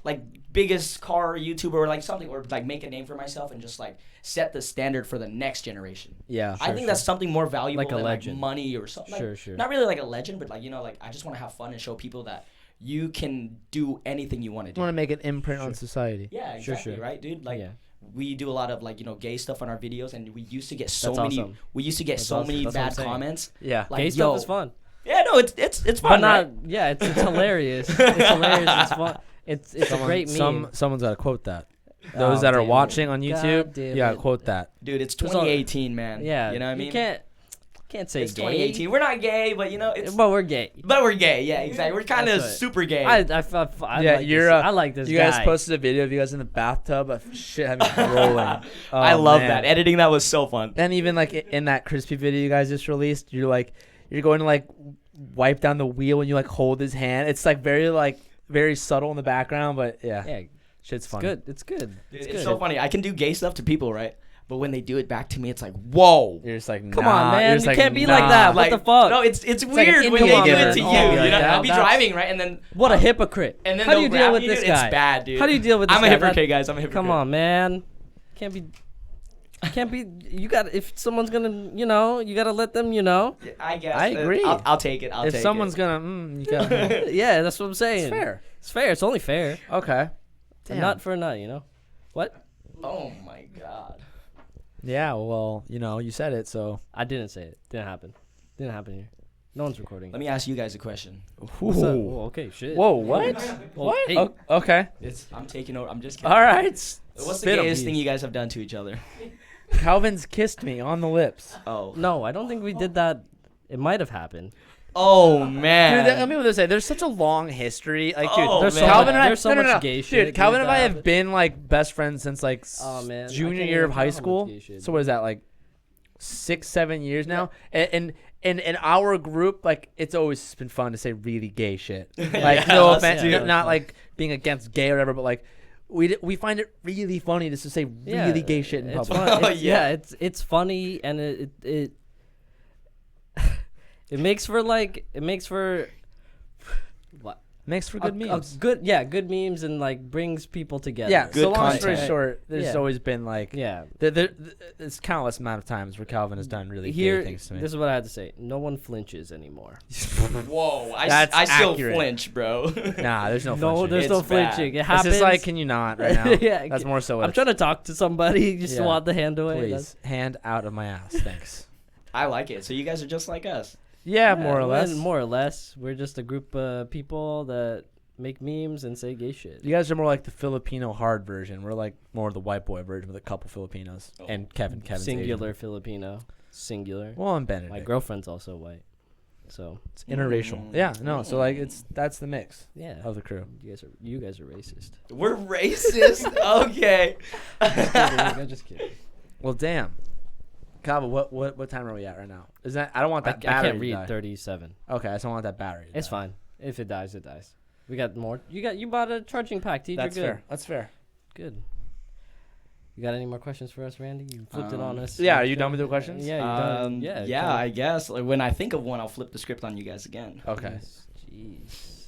like biggest car YouTuber or like something, or like make a name for myself and just like set the standard for the next generation.
Yeah,
I think that's something more valuable
like a
than
legend.
Like money or something.
Sure.
Not really like a legend, but like like I just want to have fun and show people that you can do anything you want to do.
You want to make an imprint on society.
Yeah, exactly, right, dude? Like, we do a lot of like gay stuff on our videos, and we used to get so many. Awesome. We used to get so many bad comments.
Yeah,
like,
gay stuff is fun.
Yeah, no, it's fun.
But not.
Right?
Yeah, it's hilarious. It's hilarious. It's fun. It's a great meme.
Someone's got to quote that. Those that are watching on YouTube, quote that.
Dude, it's 2018, man.
Yeah,
you know what I mean?
You Can't say
It's
gay.
2018. We're not gay, but
But we're gay.
But we're gay. Yeah, exactly. We're kind of
That's right.
super gay.
I
Yeah,
like
you're.
this. I like this
You
guy.
guys posted a video of you guys in the bathtub of shit having rolling. Oh,
I love
man.
that. Editing that was so fun.
And even like in that crispy video you guys just released, you're going to like wipe down the wheel and you like hold his hand. It's like very subtle in the background, but yeah, shit's funny.
Good. It's good.
It's so funny. I can do gay stuff to people, right? But when they do it back to me, it's like, whoa.
You're just like,
Come
nah.
on, man.
You're just
You can't be like that.
Like,
What the fuck?
No, it's
like an
weird when they do
Indian
it to you.
giver.
You know,
Yeah,
I'll be
that's-
driving, right? And then
What a hypocrite.
And then
how do
they'll
you deal
grab
with
you,
this
dude.
guy?
It's bad, dude.
How do you deal with this
I'm
guy?
a hypocrite, guys. I'm a hypocrite.
Come on, man. Can't be. You got. If someone's gonna, you gotta let them.
I guess.
I agree.
I'll take it.
if someone's gonna, you gotta.
Yeah, that's what I'm saying.
It's fair.
It's fair. It's only fair.
Okay.
A nut for a nut. What?
Oh my god.
Yeah, well, you said it, so.
I didn't say it. Didn't happen here. No one's recording.
Let me ask you guys a question.
What's up? Oh, okay, shit.
Whoa, what?
Well,
What?
hey.
Okay.
I'm taking over. I'm just kidding.
All right.
What's the
Spit 'em.
gayest thing you guys have done to each other?
Calvin's kissed me on the lips.
Oh.
No, I don't think we did that. It might have happened.
Oh man.
Dude, let me say, there's such a long history. Like, dude,
Oh,
There's so
man.
Calvin
much,
and I,
there's so
no,
much gay shit.
Dude, Calvin and I
that
have
happened.
been like best friends since like
Oh, man, I
junior
can't
year of
even
high
know how much
school.
gay shit.
So what is that, like 6-7 years now? And in our group, like, it's always been fun to say really gay shit. Like, no
us
offense,
too.
not like being against gay or whatever, but like we find it really funny just to say really gay shit in
it's
public.
fun.
Oh,
It's,
yeah.
it's funny and it makes for what?
Makes for good memes.
Good memes and like brings people together.
Yeah,
Good
so long story
content.
short, there's
Yeah.
always been like
Yeah.
it's countless amount of times where Calvin has done really
Here,
gay things to me.
this is what I had to say. No one flinches anymore.
Whoa.
That's
I still
accurate.
flinch, bro.
Nah, there's no
No,
flinching.
there's no
It's bad.
flinching. It
It's
happens.
just like, can you not right now?
Yeah,
That's more so what
I'm
it's-
trying to talk to somebody. You just
Yeah.
want the hand away.
Please, hand out of my ass, thanks.
I like it. So you guys are just like us.
Yeah, more or less.
More or less. We're just a group of people that make memes and say gay shit.
You guys are more like the Filipino hard version. We're like more the white boy version with a couple Filipinos and Kevin's
Singular
Asian.
Filipino. Singular.
Well, I'm Benedict.
My girlfriend's also white. So
It's interracial. Yeah, no. So like, that's the mix
yeah.
of the crew.
You guys are racist.
We're racist. Okay.
I'm just kidding.
Well, damn. Calvin, what time are we at right now? Is that I don't want
I
that battery
can't
to die.
read 37.
Okay, I just don't want that battery. To
It's
die.
fine. If it dies, it dies. We got more. You bought a charging pack, T.
That's
You're good.
fair. That's fair.
Good. You got any more questions for us, Randy? You flipped it on us.
Yeah, are you done with the questions?
Yeah, you're done.
Yeah,
kinda.
I guess. Like, when I think of one, I'll flip the script on you guys again.
Okay,
Jeez.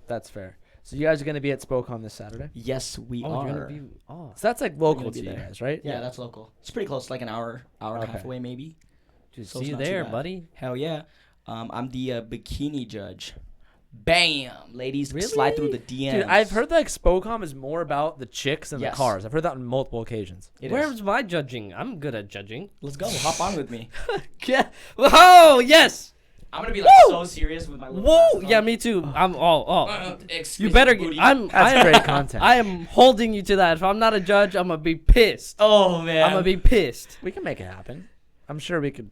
that's fair. So you guys are gonna be at SpokeCon this Saturday.
Yes, we
Oh,
are.
you're gonna be. Oh.
So that's like local
gonna
to
be
you
there.
guys, right?
Yeah, that's local. It's pretty close, like an hour and a half
Okay.
away, maybe.
Dude,
So
see
it's
you
not too
there,
bad.
buddy.
Hell yeah. I'm the bikini judge. Bam, ladies,
Really?
slide through the DMs.
Dude, I've heard that like SpokeCon is more about the chicks than
Yes.
the cars. I've heard that on multiple occasions.
It is.
Where's my judging? I'm good at judging.
Let's go. Hop on with me.
Yeah. Oh yes.
I'm gonna be like
Woo!
so serious with my little
Whoa.
glasses
Yeah,
on.
me too. I'm. You
Exquisite
better.
booty.
That's great content.
I am holding you to that. If I'm not a judge, I'm gonna be pissed.
Oh man.
I'm gonna be pissed.
We can make it happen. I'm sure we could.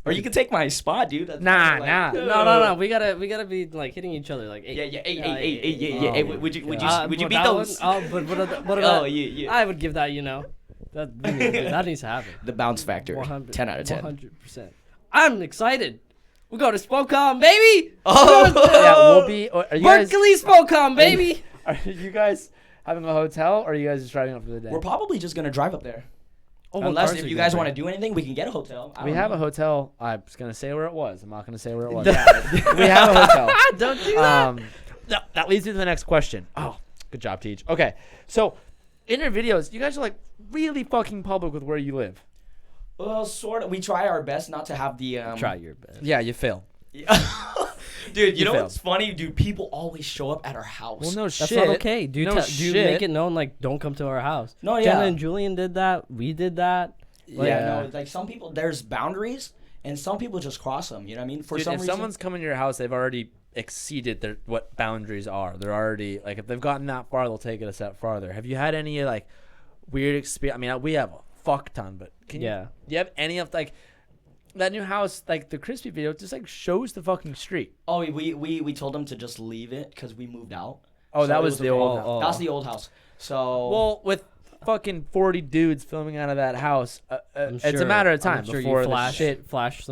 Or you can take my spot, dude. That's
Nah,
kinda
nah.
No. We gotta be like hitting each other. Like,
Yeah. Hey.
Oh
Hey,
my
would you
but
beat
that
those?
one- but what
Oh,
about?
yeah.
I would give that. That needs to happen.
The bounce factor.
100,
10 out of 10.
100%. I'm excited. We're going to SpokeCon, baby.
Oh.
Yeah, we'll be. Are you guys?
Berkeley SpokeCon, baby.
Are you guys having a hotel, or are you guys just driving up for the day?
We're probably just gonna drive up there.
Oh, what
Unless
cars
if
are
you guys
gonna
want to do anything, we can get a hotel. I
We
don't
have
know.
a hotel. I was gonna say where it was. I'm not gonna say where it was.
Yeah.
We have a hotel.
Don't do that.
That leads me to the next question. Oh, good job, Teach. Okay, so in your videos, you guys are like really fucking public with where you live.
Well, sort of. We try our best not to have the.
Try your best.
Yeah, you fail.
Dude, you know
failed.
what's funny? Dude, people always show up at our house.
Well, no
That's
shit.
not okay. Do
No
do
shit.
make it known like don't come to our house.
No,
Jenna
yeah.
and Julian did that. We did that. Like,
Yeah, no, like some people, there's boundaries, and some people just cross them. You know what I mean? For
Dude,
some
if
reason.
someone's coming to your house, they've already exceeded their what boundaries are. They're already like if they've gotten that far, they'll take it a step farther. Have you had any like weird experience? I mean, we have a fuck ton, but can you?
Yeah.
Do you have any of like that new house, like the crispy video, just like shows the fucking street.
Oh, we told them to just leave it because we moved out.
Oh, so that was the old.
Oh.
That was the old house. So
well, with fucking 40 dudes filming out of that house, it's a matter of time before the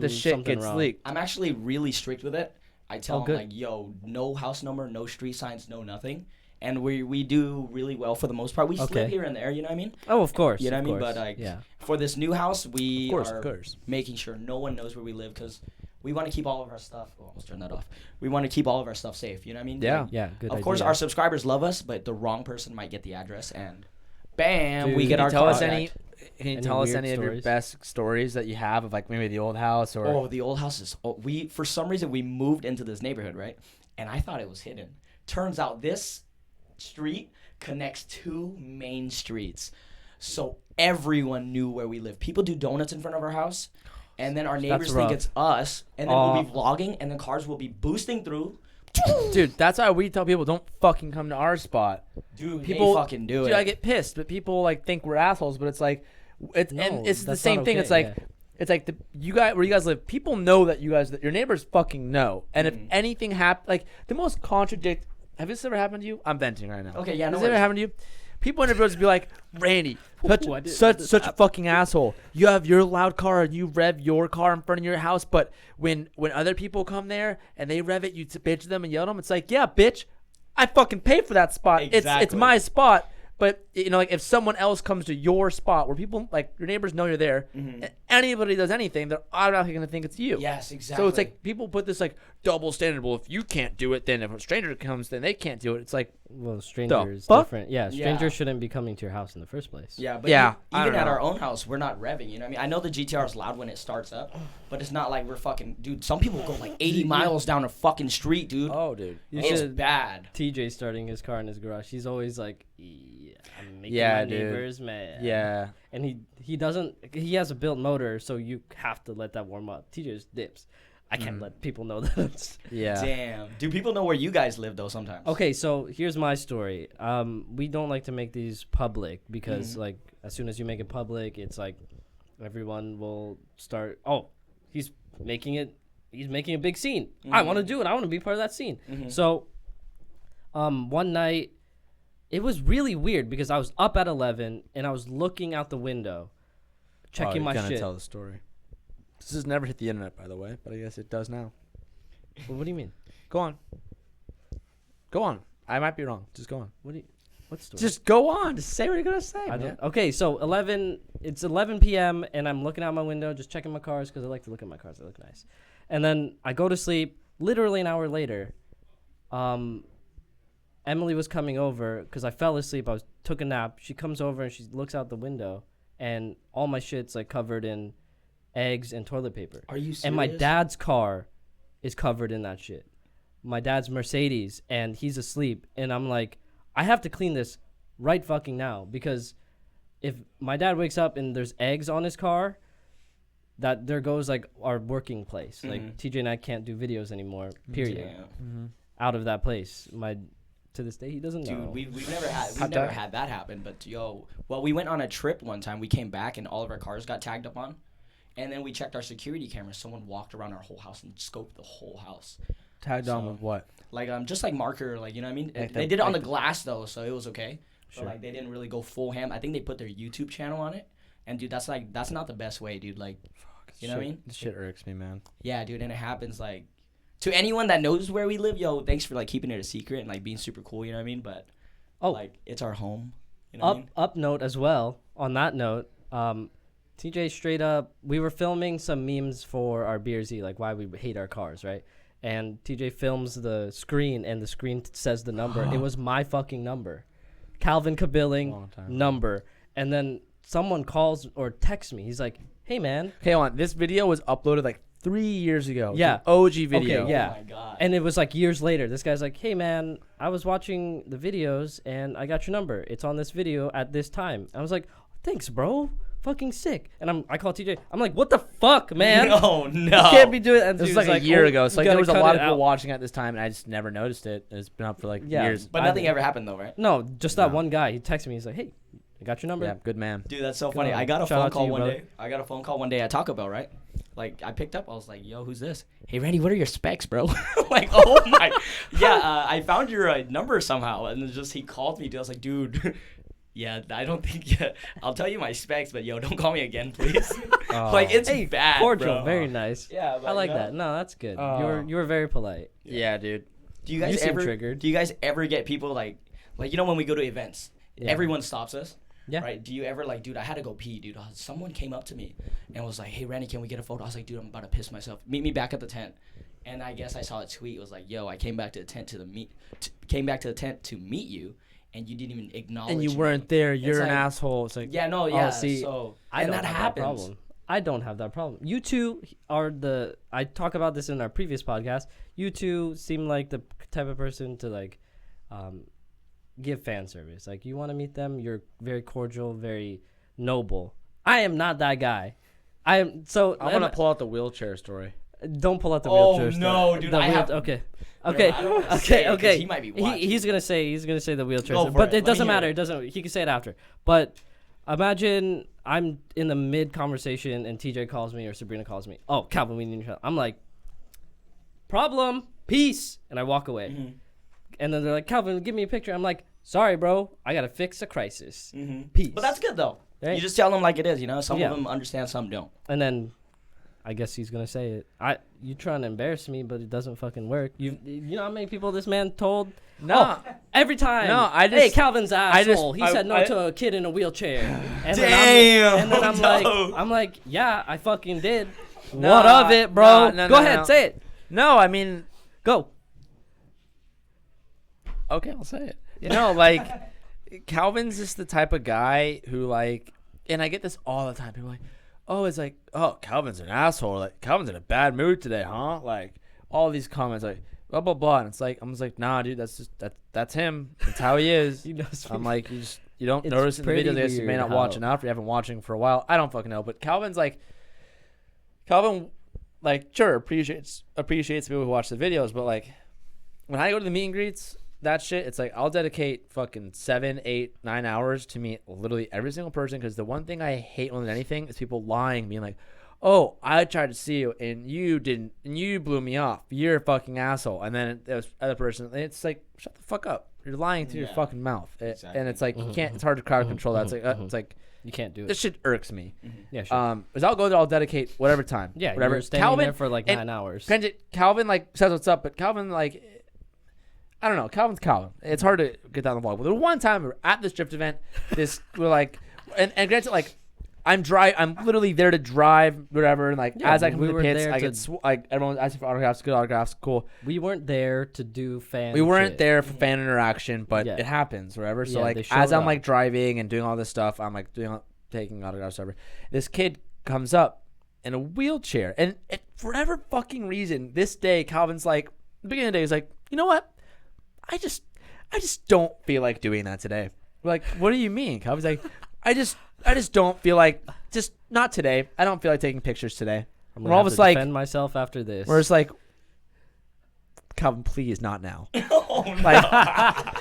shit gets leaked.
I'm actually really strict with it. I tell them,
good.
like, yo, no house number, no street signs, no nothing. And we do really well for the most part. We slip here and there, you know what I mean?
Oh, of course.
You know what I mean? But like, for this new house, we are making sure no one knows where we live because we want to keep all of our stuff. Oh, let's turn that off. We want to keep all of our stuff safe. You know what I mean?
Yeah.
Like,
Yeah. Good.
Of course, our subscribers love us, but the wrong person might get the address, and bam, we get our
tell us
contact.
Can you tell us any of your best stories that you have of like maybe the old house or?
Oh, the old house is. Oh, for some reason we moved into this neighborhood, right? And I thought it was hidden. Turns out this street connects 2 main streets, so everyone knew where we live. People do donuts in front of our house, and then our neighbors think it's us, and then we'll be vlogging, and then cars will be boosting through.
Dude, that's why we tell people don't fucking come to our spot.
Dude,
people
they fucking do it.
Dude, I get pissed, but people like think we're assholes. But it's like, it's the same thing. It's like, it's like you guys where you guys live. People know that your neighbors fucking know. And if anything happens, like the most contradict. Have this ever happened to you? I'm venting right now.
Okay, yeah.
Has it ever happened to you? People in the neighborhoods be like, Randy, such a fucking asshole. You have your loud car and you rev your car in front of your house, but when other people come there and they rev it, you bitch them and yell at them. It's like, yeah, bitch, I fucking pay for that spot.
Exactly.
It's my spot. But you know, like if someone else comes to your spot where people like your neighbors know you're there, anybody does anything, they're automatically gonna think it's you.
Yes, exactly.
So it's like people put this like double standard. Well, if you can't do it, then if a stranger comes, then they can't do it. It's like,
well, stranger is different. Yeah, strangers shouldn't be coming to your house in the first place.
Yeah, but even at our own house, we're not revving. You know what I mean? I know the GTR is loud when it starts up, but it's not like we're fucking. Dude, some people go like 80 miles down a fucking street, dude.
Oh, dude,
it's bad.
TJ starting his car in his garage. He's always like, I'm making my neighbors mad.
Yeah.
And he doesn't. He has a built motor, so you have to let that warm up. TJ just dips. I can't let people know that.
Yeah.
Damn. Do people know where you guys live though? Sometimes.
Okay, so here's my story. We don't like to make these public because like as soon as you make it public, it's like everyone will start. Oh, he's making a big scene. I want to do it. I want to be part of that scene. So, one night, it was really weird because I was up at 11 and I was looking out the window, checking my shit.
Tell the story. This has never hit the internet, by the way, but I guess it does now.
Well, what do you mean?
Go on. Go on. I might be wrong. Just go on.
What story?
Just go on. Just say what you're gonna say.
Okay, so 11. It's 11 p.m. and I'm looking out my window, just checking my cars because I like to look at my cars. They look nice. And then I go to sleep. Literally an hour later, Emily was coming over because I fell asleep. Took a nap. She comes over and she looks out the window, and all my shit's like covered in eggs and toilet paper.
Are you serious?
And my dad's car is covered in that shit. My dad's Mercedes, and he's asleep. And I'm like, I have to clean this right fucking now because if my dad wakes up and there's eggs on his car, that there goes like our working place. Like TJ and I can't do videos anymore. Period. Out of that place. To this day, he doesn't know.
Dude, we've never had that happen. But we went on a trip one time. We came back and all of our cars got tagged up on. And then we checked our security cameras. Someone walked around our whole house and scoped the whole house.
Tagged on with what?
Like just like marker, like you know what I mean. They did it on the glass though, so it was okay. Sure. But like they didn't really go full ham. I think they put their YouTube channel on it. And dude, that's not the best way, dude. Like, you know what I mean?
This shit irks me, man.
Yeah, dude, and it happens like to anyone that knows where we live. Yo, thanks for like keeping it a secret and like being super cool. You know what I mean? But like it's our home. You know what I mean?
Up note as well. On that note, TJ straight up, we were filming some memes for our BRZ, like why we hate our cars, right? And TJ films the screen, and the screen says the number. It was my fucking number. Calvin Kabilling number. And then someone calls or texts me. He's like, hey, man.
Okay, on. This video was uploaded like 3 years ago.
Yeah.
OG video.
Okay, yeah.
Oh, my God.
And it was like years later. This guy's like, hey, man, I was watching the videos, and I got your number. It's on this video at this time. I was like, thanks, bro. Fucking sick. And I call TJ. I'm like, what the fuck, man?
No.
You can't be doing that.
This was like a year ago. So like there was a lot of people watching at this time, and I just never noticed it. It's been up for like years.
But nothing ever happened though, right?
No, just that one guy. He texted me. He's like, hey, I got your number.
Yeah, good man.
Dude, that's so funny. I got a phone call one day. I got a phone call one day at Taco Bell, right? Like, I picked up. I was like, yo, who's this? Hey, Randy, what are your specs, bro? Like, oh, my. Yeah, I found your number somehow. And just he called me. Dude. I was like, dude, yeah, I don't think I'll tell you my specs, but, yo, don't call me again, please. Like, it's bad,
cordial,
bro.
very nice.
Yeah, but,
I like that. No, that's good. You were very polite.
Yeah, dude.
Do you guys ever
triggered.
Do you guys ever get people like when we go to events, everyone stops us?
Yeah.
Right? Do you ever like, dude, I had to go pee, dude. Someone came up to me and was like, hey, Randy, can we get a photo? I was like, dude, I'm about to piss myself. Meet me back at the tent. And I guess I saw a tweet. It was like, yo, I came back to the tent to meet you, and you didn't even acknowledge
And you
me.
weren't there. You're an
like,
asshole. It's like,
yeah, no, yeah.
see,
So
and
that
have
happens.
That problem. I don't have that problem. You two are I talk about this in our previous podcast. You two seem like the type of person to like give fan service. Like, you want to meet them, you're very cordial, very noble. I am not that guy. I'm
gonna pull out the wheelchair story.
Don't pull out the wheelchair story.
No, dude,
okay.
Okay. I don't wanna say it 'cause he might be watching.
He's gonna say the wheelchair
Go
story,
for
but
it.
it
Let me
doesn't
hear
matter.
it.
It doesn't. He can say it after. But imagine I'm in the mid conversation and TJ calls me or Sabrina calls me. Oh, Calvin, we need your help. I'm like, problem, peace, and I walk away.
Mm-hmm.
And then they're like, Calvin, give me a picture. I'm like, sorry, bro, I gotta fix a crisis.
Mm-hmm.
Peace.
But that's good though.
Right?
You just tell them like it is. You know, some
Yeah.
of them understand, some don't.
And then I guess he's gonna say it. You trying to embarrass me, but it doesn't fucking work. You know how many people this man told?
No.
Oh, every time.
No, I
Hey,
just-
Calvin's asshole. He said no
I-
to a kid in a wheelchair. And
Damn,
Then I'm
no.
I'm like, yeah, I fucking did.
No,
what of it, bro?
no,
Go
no,
ahead,
no.
say it.
No, I mean,
Go.
okay, I'll say it. No, like, Calvin's just the type of guy who, like, and I get this all the time. People are like, oh, it's like, oh, Calvin's an asshole. Like, Calvin's in a bad mood today, huh? Like, all these comments, like, blah, blah, blah. And it's like, I'm just like, nah, dude, that's him. That's how he is. I'm like, you don't
It's
notice in the
pretty
videos. I guess you may
weird
not watch
how-
enough. Or you haven't watching for a while. I don't fucking know. But Calvin, like, sure, appreciates people who watch the videos. But, like, when I go to the meet and greets, that shit, it's like I'll dedicate fucking 7, 8, 9 hours to meet literally every single person, because the one thing I hate more than anything is people lying, being like, oh, I tried to see you and you didn't, and you blew me off. You're a fucking asshole. And then there's other person, and it's like, shut the fuck up. You're lying through your fucking mouth.
Exactly.
And it's like, you can't, it's hard to crowd control that. It's like
You can't do
this
it.
shit irks me.
Yeah, sure.
Is I'll go there, I'll dedicate whatever time.
Yeah,
whatever.
you're standing there for like
and
9 hours.
Granted, Calvin like says what's up, but Calvin like, I don't know. Calvin's Calvin. It's hard to get down the vlog. But there was one time we were at this drift event. We're like, and granted, like, I'm literally there to drive, whatever. And like,
Yeah,
as I come
we
to the
were
pits,
there
I
to-
get like everyone's asking for autographs, good autographs, cool.
We weren't there to do fan
We weren't
shit.
there for fan interaction, but
Yeah.
it happens, whatever. So
Yeah,
like,
they
as
showed
I'm
up.
like driving and doing all this stuff, I'm like taking autographs, whatever. This kid comes up in a wheelchair, and for whatever fucking reason, this day Calvin's like, the beginning of the day, he's like, you know what? I just don't feel like doing that today. We're like, what do you mean? Calvin's like, I just don't feel like, just not today. I don't feel like taking pictures today.
I'm
We're
gonna
all
have
just
to
like,
defend myself after this.
we're just like, Calvin, please, not now.
Oh, no.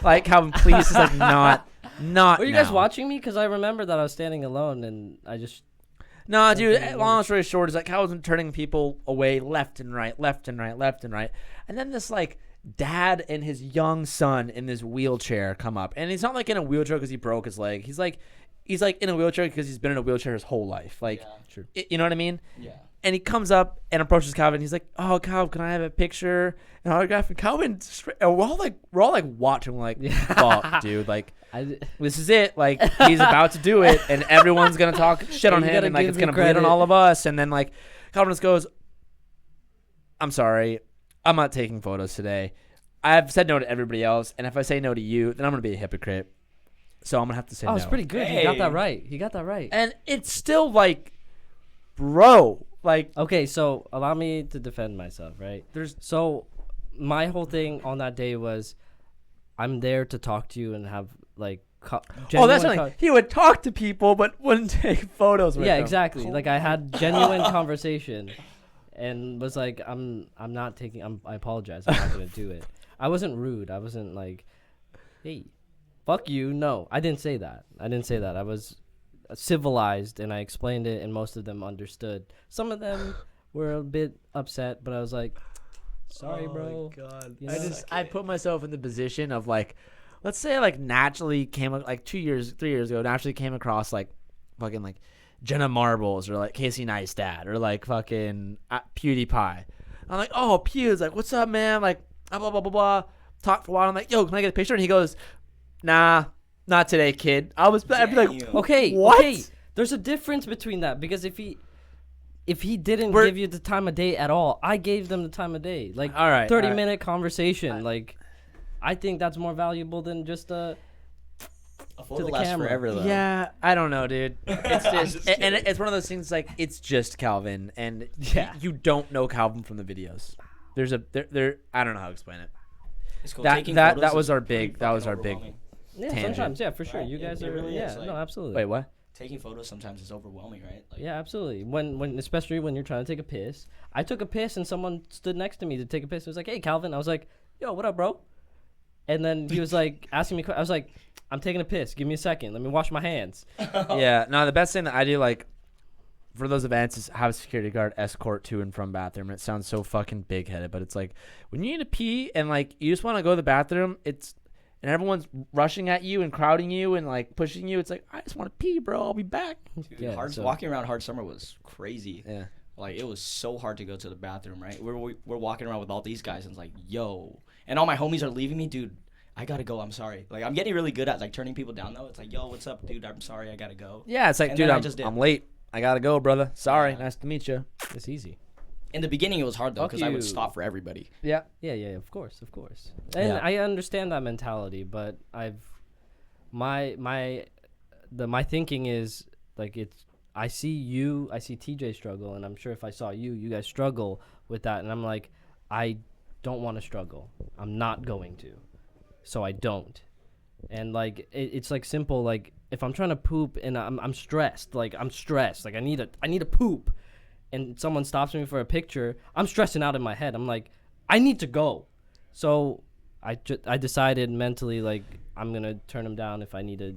Like Calvin, please, is like not
Were you guys
now.
watching me? Because I remember that I was standing alone and I just.
No, dude.
Okay,
Long story short is like Calvin's turning people away left and right, left and right, left and right, and then this like dad and his young son in this wheelchair come up, and he's not like in a wheelchair because he broke his leg. He's like in a wheelchair because he's been in a wheelchair his whole life. Like,
Yeah.
True.
You know what I mean?
Yeah.
And he comes up and approaches Calvin. He's like, "Oh, Calvin, can I have a picture, an autograph?" And Calvin, and we're all like watching, like, "Fuck, dude! Like, this is it. Like, he's about to do it, and everyone's gonna talk shit on
You
him,
gotta
and like
give
it's
me
gonna bleed on
credit.
all of us." And then like, Calvin just goes, "I'm sorry, I'm not taking photos today. I've said no to everybody else, and if I say no to you, then I'm gonna be a hypocrite. So I'm gonna have to say
Oh,
no."
it's pretty good. You got
Hey.
that right. You got that right.
And it's still like, bro, like,
Okay, so allow me to defend myself, right? So my whole thing on that day was I'm there to talk to you and have like
oh, that's
genuine
something. He would talk to people, but wouldn't take photos with
yeah,
them.
exactly. Like I had genuine conversation and was like I'm not taking I apologize. I'm not going to do it. I wasn't rude. I wasn't like, "Hey, fuck you." No, I didn't say that. I was civilized and I explained it and most of them understood. Some of them were a bit upset, but I was like, sorry, bro.
God.
You know?
I put myself in the position of like, let's say I like naturally came like 3 years ago, naturally came across like fucking like Jenna Marbles or like Casey Neistat or like fucking PewDiePie. I'm like, oh, Pew's like, what's up, man? Like, blah, blah, blah, blah, blah. Talk for a while. I'm like, yo, can I get a picture? And he goes, nah, not today, kid. I'd be like,
okay,
what?
Okay. There's a difference between that because if he didn't give you the time of day at all, I gave them the time of day. Like,
all right,
30-minute conversation. Like, I think that's more valuable than just a
photo lasts forever, though.
Yeah, I don't know, dude. It's just, and it's one of those things like it's just Calvin, and you don't know Calvin from the videos. There's there. I don't know how to explain it.
It's cool.
That was our big.
Yeah,
tangent.
sometimes, yeah, for sure.
Right,
You guys
it
are,
really
yeah,
is, like-
no, absolutely.
Wait, what?
Taking photos sometimes is overwhelming, right? Like,
Yeah, absolutely. When especially when you're trying to take a piss. I took a piss and someone stood next to me to take a piss. He was like, "Hey, Calvin." I was like, "Yo, what up, bro?" And then he was like asking me. I was like, "I'm taking a piss. Give me a second. Let me wash my hands."
Yeah, no, the best thing that I do, like, for those events is have a security guard escort to and from bathroom. It sounds so fucking big-headed, but it's like, when you need to pee and, like, you just want to go to the bathroom, and everyone's rushing at you and crowding you and, like, pushing you, it's like, I just want to pee, bro. I'll be back.
dude,
Yeah,
walking around Hard Summer was crazy.
Yeah.
Like, it was so hard to go to the bathroom, right? We're walking around with all these guys, and it's like, yo. And all my homies are leaving me, dude. I gotta go. I'm sorry. Like, I'm getting really good at, like, turning people down, though. It's like, yo, what's up, dude? I'm sorry. I gotta go.
Yeah, it's like,
And
dude,
then I just did.
I'm late. I got to go, brother. Sorry.
Yeah.
Nice to meet you.
It's easy.
In the beginning, it was hard, though,
Fuck
because I would
you.
stop for everybody.
Yeah.
Yeah, of course. And
Yeah.
I understand that mentality, but my thinking is like I see TJ struggle, and I'm sure if I saw you guys struggle with that, and I'm like, I don't want to struggle. I'm not going to, so I don't. And like it's like simple. Like if I'm trying to poop and I'm stressed, like I need a poop, and someone stops me for a picture, I'm stressing out in my head. I'm like, I need to go. So I decided mentally, like, I'm going to turn them down if I need to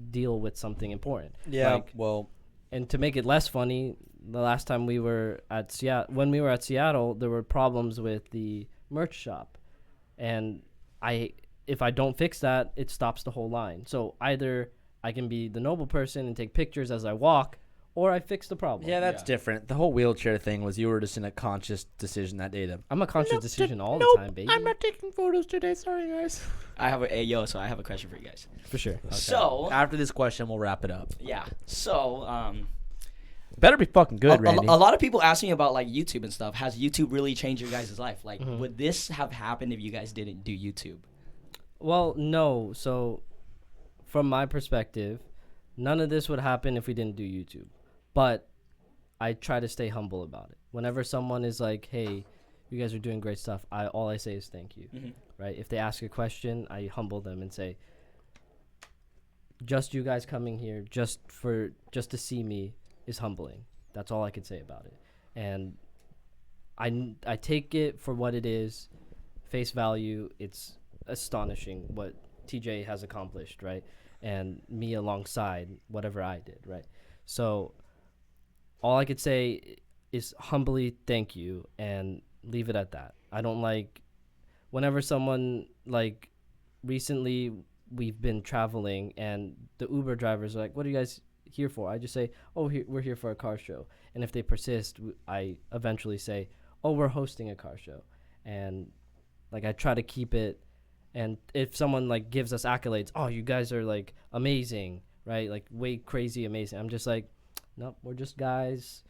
deal with something important.
Yeah,
Like,
well.
and to make it less funny, the last time we were at Seattle, there were problems with the merch shop. And if I don't fix that, it stops the whole line. So either I can be the noble person and take pictures as I walk, or I fix the problem.
Yeah, that's different. The whole wheelchair thing was you were just in a conscious decision that day.
I'm a conscious decision all the time, baby.
I'm not taking photos today. Sorry, guys.
So I have a question for you guys.
For sure. Okay.
So,
After this question, we'll wrap it up.
yeah. So,
Better be fucking good, Randy.
a lot of people ask me about, like, YouTube and stuff. Has YouTube really changed your guys' life? Like, would this have happened if you guys didn't do YouTube?
Well, no. So, from my perspective, none of this would happen if we didn't do YouTube. But I try to stay humble about it. Whenever someone is like, hey, you guys are doing great stuff, all I say is thank you, right? If they ask a question, I humble them and say, just you guys coming here just to see me is humbling. That's all I could say about it. And I take it for what it is, face value. It's astonishing what TJ has accomplished, right? And me alongside whatever I did, right? So all I could say is humbly thank you and leave it at that. I don't like whenever someone, like, recently we've been traveling and the Uber drivers are like, what are you guys here for? I just say, oh, we're here for a car show. And if they persist, I eventually say, oh, we're hosting a car show. And like I try to keep it. And if someone like gives us accolades, oh, you guys are like amazing, right? Like way crazy amazing. I'm just like, nope, we're just guys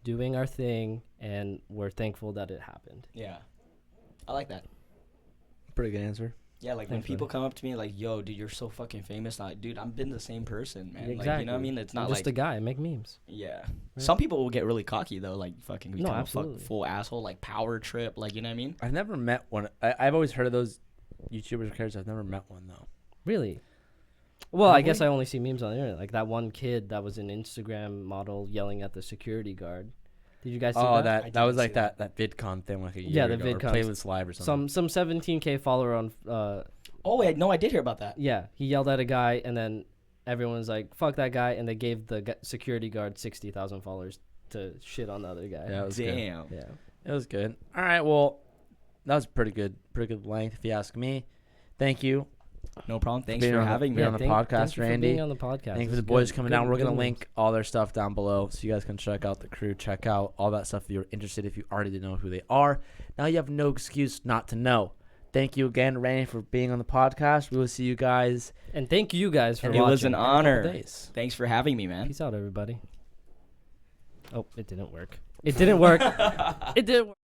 doing our thing, and we're thankful that it happened.
Yeah. I like that.
Pretty good answer.
Yeah, like when people come up to me like, yo, dude, you're so fucking famous. Like, dude, I've been the same person, man.
Exactly.
Like, you know what I mean? It's not
I'm just
like,
a guy. I make memes.
yeah.
Right.
Some people will get really cocky, though, like fucking
No,
become a
absolutely.
full asshole, like power trip, like, you know what I mean?
I've never met one. I've always heard of those YouTubers or characters. I've never met one, though.
Really? Well, I guess
Probably.
I only see memes on the internet. Like that one kid that was an Instagram model yelling at the security guard. Did you guys see
Oh,
that?
that was
didn't
like
see
that VidCon thing like a year
Yeah, the
ago. Or
VidCon.
Playlist Live or something.
Some 17K follower on
Oh, wait, no, I did hear about that.
yeah, he yelled at a guy, and then everyone's like, fuck that guy, and they gave the security guard 60,000 followers to shit on the other guy.
Yeah, it was
Damn.
Yeah.
It was good. All right, well, that was pretty good length, if you ask me. Thank you.
No problem. Thanks
being
for
on the-
having
being
me.
on the
thank
podcast,
you for
Randy.
being on the podcast.
Thank you for
It's
the boys
good-
coming
good-
down. We're
good
going to
links.
link all their stuff down below so you guys can check out the crew, check out all that stuff if you're interested, if you already didn't know who they are. Now you have no excuse not to know. Thank you again, Randy, for being on the podcast. We will see you guys.
And thank you guys for
It
watching.
was an
in a couple
honor.
days.
Thanks for having me, man.
Peace out, everybody. Oh, it didn't work. It didn't work. It didn't work.